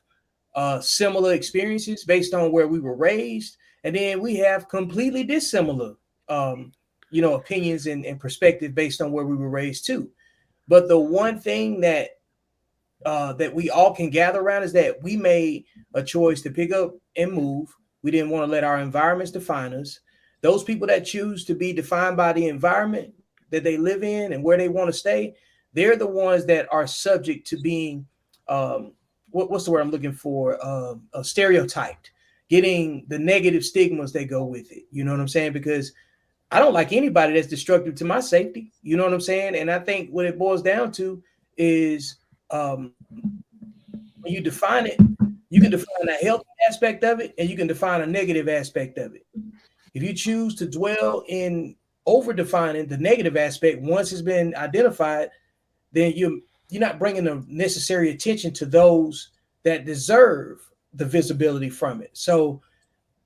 similar experiences based on where we were raised. And then we have completely dissimilar opinions and perspective based on where we were raised too. But the one thing that that we all can gather around is that we made a choice to pick up and move. We didn't want to let our environments define us. Those people that choose to be defined by the environment that they live in and where they want to stay, they're the ones that are subject to being, what's the word I'm looking for? Stereotyped, getting the negative stigmas that go with it. You know what I'm saying? Because I don't like anybody that's destructive to my safety. You know what I'm saying? And I think what it boils down to is when you define it, you can define a healthy aspect of it and you can define a negative aspect of it. If you choose to dwell in over defining the negative aspect once it's been identified, then you're not bringing the necessary attention to those that deserve the visibility from it. So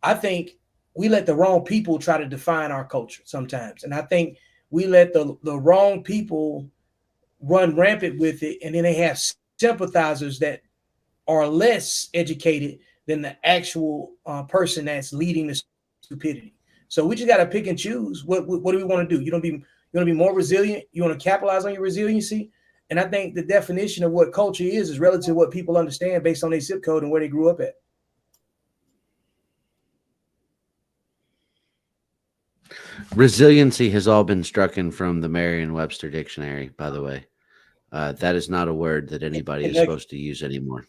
I think we let the wrong people try to define our culture sometimes. And I think we let the wrong people run rampant with it. And then they have sympathizers that are less educated than the actual person that's leading the stupidity. So we just got to pick and choose. What do we want to do? You want to be more resilient? You want to capitalize on your resiliency? And I think the definition of what culture is relative to what people understand based on their zip code and where they grew up at. Resiliency has all been stricken from the Merriam-Webster dictionary, by the way. That is not a word that anybody is supposed to use anymore.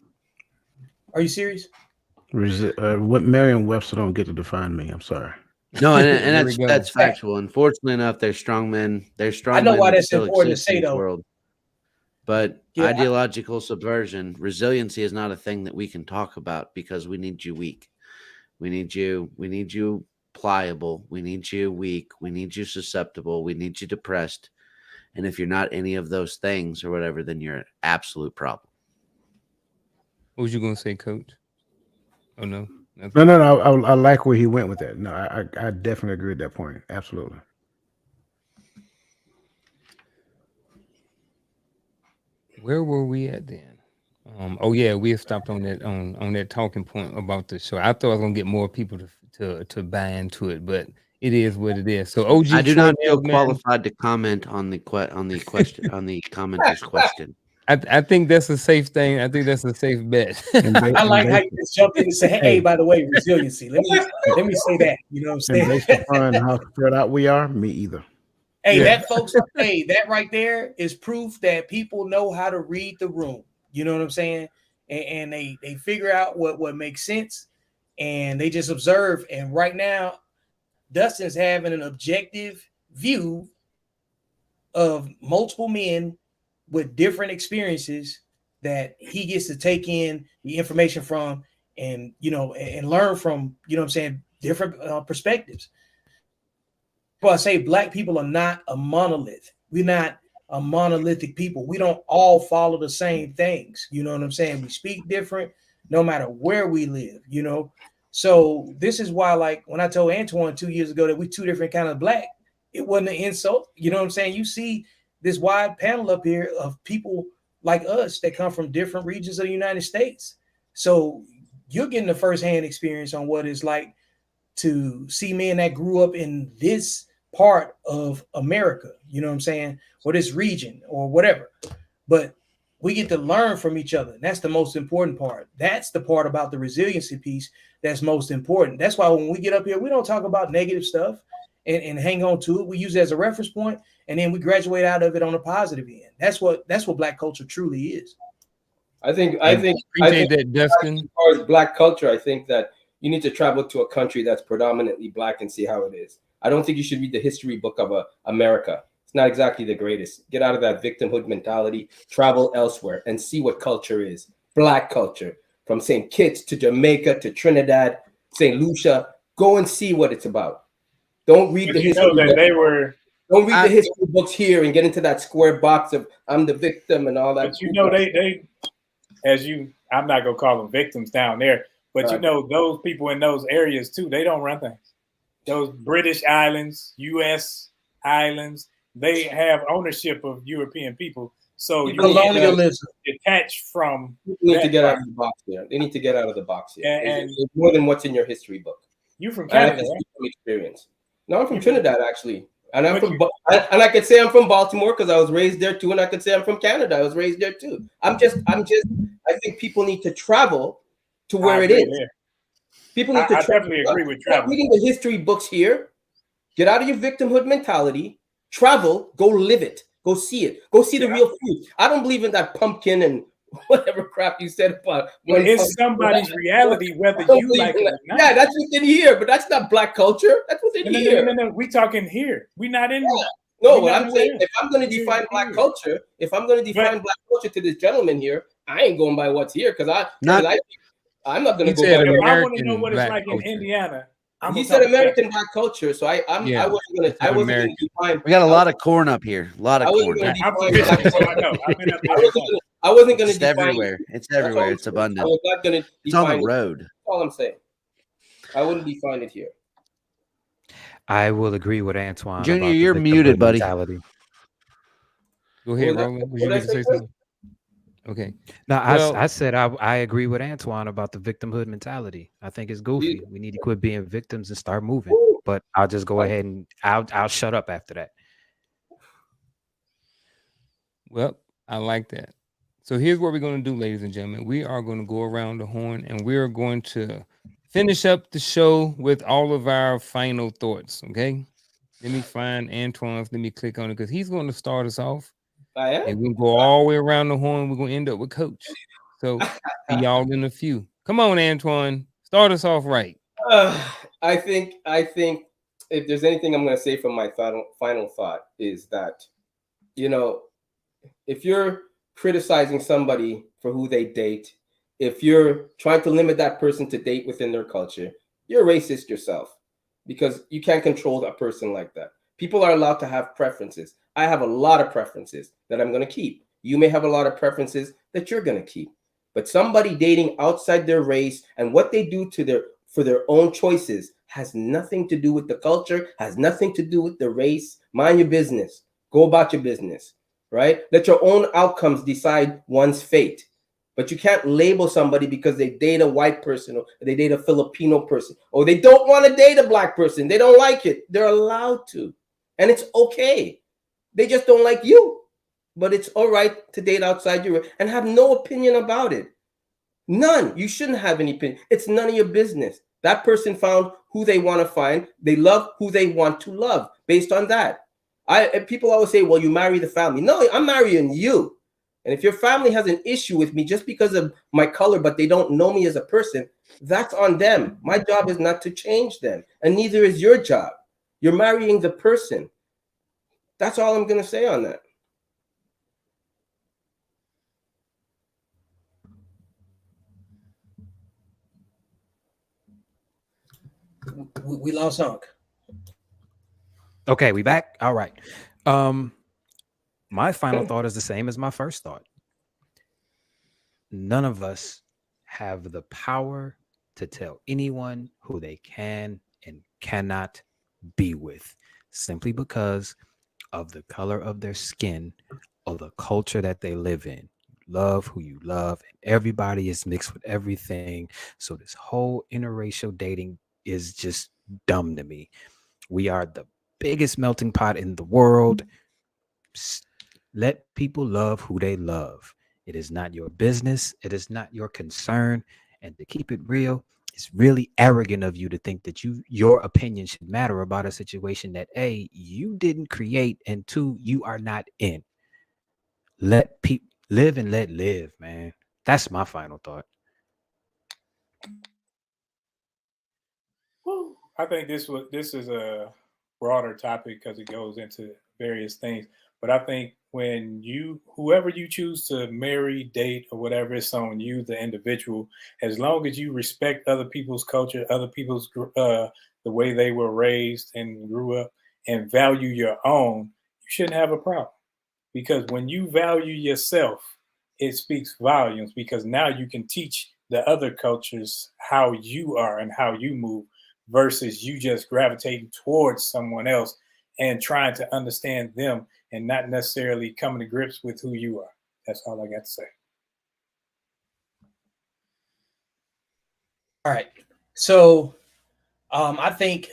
Are you serious? What Merriam-Webster don't get to define me. I'm sorry. No, and that's factual. Unfortunately enough, there's strong men. I know why that's important to say, though. World. But ideological subversion, resiliency is not a thing that we can talk about because we need you weak. We need you pliable. We need you weak. We need you susceptible. We need you depressed. And if you're not any of those things or whatever, then you're an absolute problem. What was you going to say, Coach? Oh, no. No. I like where he went with that. No, I definitely agree with that point. Absolutely. Where were we at then? Oh yeah, we have stopped on that on that talking point about the show. I thought I was gonna get more people to buy into it, but it is what it is. So OG, I do not feel qualified to comment on the question on the commenter's question. I think that's a safe thing. I think that's a safe bet. I like how you just jump in and say, "Hey, by the way, resiliency." Let me say that. You know what I'm saying? Based upon how spread out we are, me either. Hey, that folks, that right there is proof that people know how to read the room. You know what I'm saying? And they figure out what makes sense, and they just observe. And right now, Dustin's having an objective view of multiple men with different experiences that he gets to take in the information from and learn from, you know what I'm saying, different perspectives. But I say black people are not a monolith. We're not a monolithic people. We don't all follow the same things. You know what I'm saying? We speak different no matter where we live, you know? So this is why, like, when I told Antoine 2 years ago that we two different kind of black, it wasn't an insult. You know what I'm saying? You see this wide panel up here of people like us that come from different regions of the United States. So you're getting the firsthand experience on what it's like to see men that grew up in this part of America, you know what I'm saying, or this region or whatever. But we get to learn from each other. That's the most important part. That's the part about the resiliency piece that's most important. That's why when we get up here, we don't talk about negative stuff and hang on to it. We use it as a reference point, and then we graduate out of it on a positive end. That's what black culture truly is. I think that, Dustin. As far as black culture, I think that you need to travel to a country that's predominantly black and see how it is. I don't think you should read the history book of America. It's not exactly the greatest. Get out of that victimhood mentality, travel elsewhere and see what culture is. Black culture, from St. Kitts to Jamaica to Trinidad, St. Lucia. Go and see what it's about. Don't read the history book. Don't read the history books here and get into that square box of I'm the victim and all that. But you know, they I'm not gonna call them victims down there, but you know, those people in those areas too, they don't run things. Those British islands, U.S. islands, they have ownership of European people. So you colonialism detached from. People need to get out of the box here. They need to get out of the box here. And it's more than what's in your history book. You from Canada? Right? Experience. No, I'm from Trinidad actually. And I'm from, and I could say I'm from Baltimore because I was raised there too, and I could say I'm from Canada. I was raised there too. I think people need to travel to where it is. There. People need to travel. I definitely agree with travel. Reading the history books here. Get out of your victimhood mentality. Travel. Go live it. Go see it. Go see the real food. I don't believe in that pumpkin and whatever crap you said about. Well, it's somebody's reality, whether you like it or not. Yeah, that's within here, but that's not Black culture. That's within here. No. We talking here. We not in. Yeah. No, what I'm saying, if I'm going to define Black culture, Black culture to this gentleman here, I ain't going by what's here because I'm not going to go by. If I want to know what it's like in Indiana. He said American Black culture, so I wasn't going to define. We got a lot of corn up here. A lot of corn. I wasn't going to define. Everywhere. It's everywhere. It's abundant. I was not going to. It's on the road. That's all I'm saying. I wouldn't define it here. I will agree with Antoine. Junior, you're muted, buddy. Mentality. Go ahead, Roland. Would you like to say something? Okay. No, I said I agree with Antoine about the victimhood mentality. I think it's goofy. We need to quit being victims and start moving. But I'll just go ahead and I'll shut up after that. Well, I like that. So here's what we're going to do, ladies and gentlemen. We are going to go around the horn and we are going to finish up the show with all of our final thoughts. Okay. Let me find Antoine's. Let me click on it because he's going to start us off. And we'll go all the way around the horn. We're going to end up with Coach. So see y'all in a few. Come on, Antoine. Start us off right. I think if there's anything I'm going to say from my final thought is that, if you're criticizing somebody for who they date, if you're trying to limit that person to date within their culture, you're racist yourself because you can't control a person like that. People are allowed to have preferences. I have a lot of preferences that I'm going to keep. You may have a lot of preferences that you're going to keep. But somebody dating outside their race and what they do for their own choices has nothing to do with the culture, has nothing to do with the race. Mind your business. Go about your business, right? Let your own outcomes decide one's fate. But you can't label somebody because they date a white person or they date a Filipino person or they don't want to date a Black person. They don't like it. They're allowed to. And it's okay. They just don't like you. But it's all right to date outside your race and have no opinion about it. None. You shouldn't have any opinion. It's none of your business. That person found who they want to find. They love who they want to love based on that. People always say, well, you marry the family. No, I'm marrying you. And if your family has an issue with me just because of my color, but they don't know me as a person, that's on them. My job is not to change them. And neither is your job. You're marrying the person. That's all I'm going to say on that. We lost Hunk. Okay, we back. All right. My final thought is the same as my first thought. None of us have the power to tell anyone who they can and cannot be with simply because of the color of their skin or the culture that they live in. Love who you love, and everybody is mixed with everything. So this whole interracial dating is just dumb to me. We are the biggest melting pot in the world. Let people love who they love. It is not your business. It is not your concern. And to keep it real, it's really arrogant of you to think that your opinion should matter about a situation that A, you didn't create, and 2, you are not in. Let people live and let live, man. That's my final thought. I think this is a broader topic because it goes into various things. But I think when whoever you choose to marry, date, or whatever, it's on you, the individual. As long as you respect other people's culture, other people's the way they were raised and grew up, and value your own, you shouldn't have a problem. Because when you value yourself, it speaks volumes. Because now you can teach the other cultures how you are and how you move, versus you just gravitating towards someone else and trying to understand them and not necessarily coming to grips with who you are. That's all I got to say. All right. So I think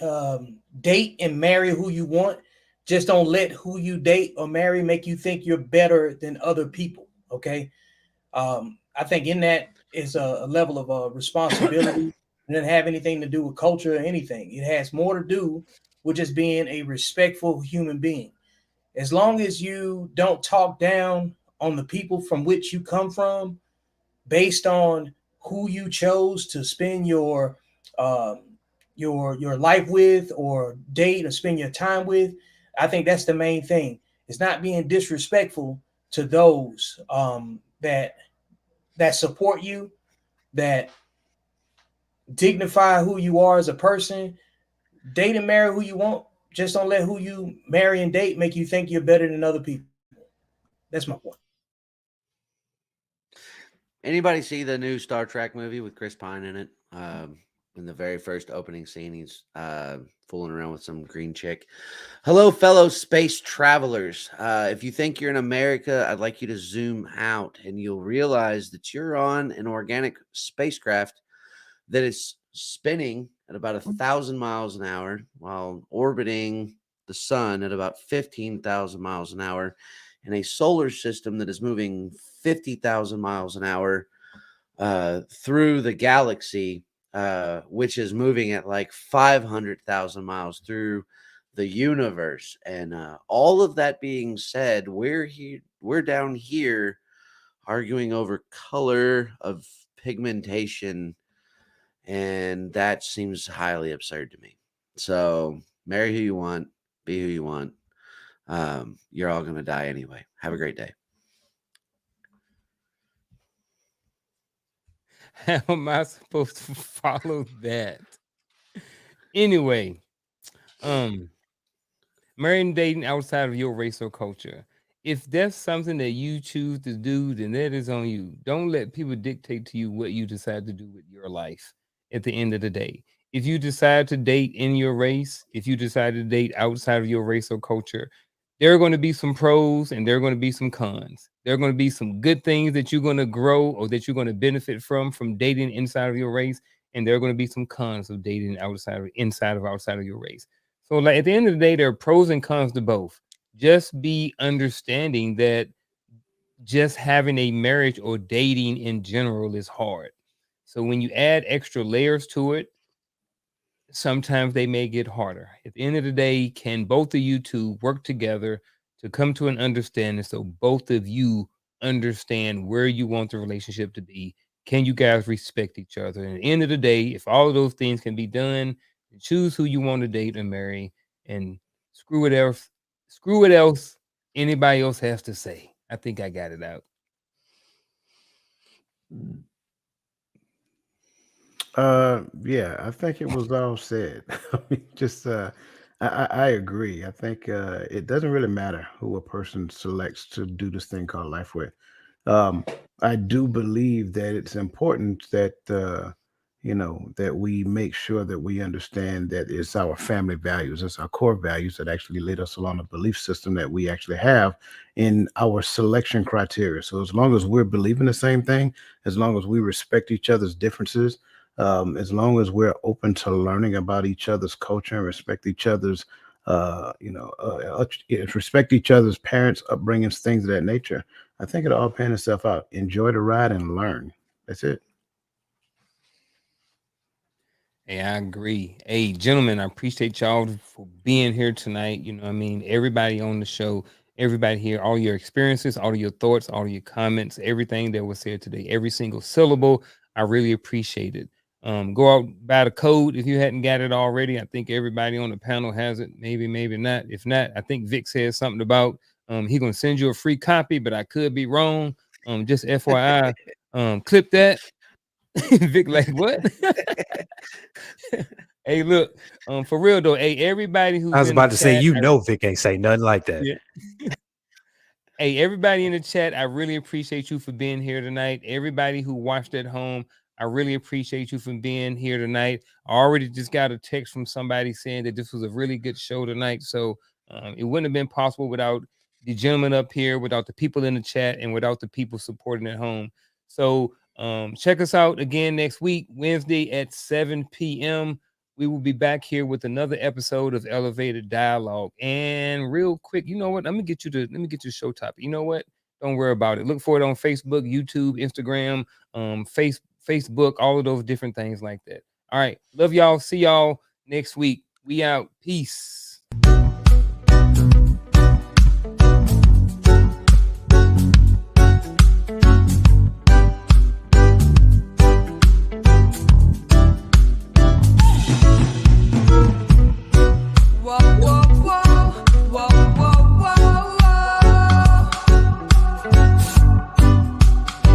date and marry who you want, just don't let who you date or marry make you think you're better than other people. Okay. I think in that is a level of responsibility. It doesn't have anything to do with culture or anything. It has more to do with just being a respectful human being. As long as you don't talk down on the people from which you come from, based on who you chose to spend um, your life with, or date, or spend your time with, I think that's the main thing. It's not being disrespectful to those that support you, that dignify who you are as a person. Date and marry who you want. Just don't let who you marry and date make you think you're better than other people. That's my point. Anybody see the new Star Trek movie with Chris Pine in it? In the very first opening scene, he's fooling around with some green chick. Hello, fellow space travelers. If you think you're in America, I'd like you to zoom out and you'll realize that you're on an organic spacecraft that is spinning at about 1,000 miles an hour while orbiting the sun at about 15,000 miles an hour in a solar system that is moving 50,000 miles an hour through the galaxy, which is moving at like 500,000 miles through the universe. And all of that being said, we're down here arguing over color of pigmentation, and that seems highly absurd to me. So marry who you want, be who you want. You're all going to die anyway. Have a great day. How am I supposed to follow that? Anyway, marrying and dating outside of your race or culture. If that's something that you choose to do, then that is on you. Don't let people dictate to you what you decide to do with your life at the end of the day. If you decide to date in your race, if you decide to date outside of your race or culture, there are going to be some pros and there are going to be some cons. There are going to be some good things that you're going to grow or that you're going to benefit from dating inside of your race, and there are going to be some cons of dating outside of your race. So, like at the end of the day, there are pros and cons to both. Just be understanding that just having a marriage or dating in general is hard. So when you add extra layers to it, sometimes they may get harder. At the end of the day, can both of you two work together to come to an understanding so both of you understand where you want the relationship to be? Can you guys respect each other? And at the end of the day, if all of those things can be done, choose who you want to date and marry, and screw what else anybody else has to say. I think I got it out. Yeah, I think it was all said. I mean, just I agree. I think it doesn't really matter who a person selects to do this thing called life with. Um, I do believe that it's important that that we make sure that we understand that it's our family values, it's our core values that actually lead us along a belief system that we actually have in our selection criteria. So as long as we're believing the same thing, as long as we respect each other's differences, as long as we're open to learning about each other's culture and respect each other's respect each other's parents upbringings, things of that nature, I think it'll all pan itself out. Enjoy the ride and learn. That's it. Hey, I agree. Hey, gentlemen, I appreciate y'all for being here tonight. You know what I mean? Everybody on the show, everybody here, all your experiences, all of your thoughts, all of your comments, everything that was said today, every single syllable, I really appreciate it. Go out, buy the code if you hadn't got it already. I think everybody on the panel has it. Maybe, maybe not. If not, I think Vic said something about he gonna send you a free copy, but I could be wrong. Just FYI, clip that. Vic, like what? Hey, look, for real though. Hey, everybody who's I was in the about to say, chat, Vic ain't say nothing like that. yeah. Hey, everybody in the chat, I really appreciate you for being here tonight. Everybody who watched at home, I really appreciate you for being here tonight. I already just got a text from somebody saying that this was a really good show tonight. So it wouldn't have been possible without the gentlemen up here, without the people in the chat, and without the people supporting at home. So check us out again next week, Wednesday at 7 p.m. We will be back here with another episode of Elevated Dialogue. And real quick, you know what? Let me get you show topic. You know what? Don't worry about it. Look for it on Facebook, YouTube, Instagram, Facebook, all of those different things like that. All right. Love y'all. See y'all next week. We out. Peace.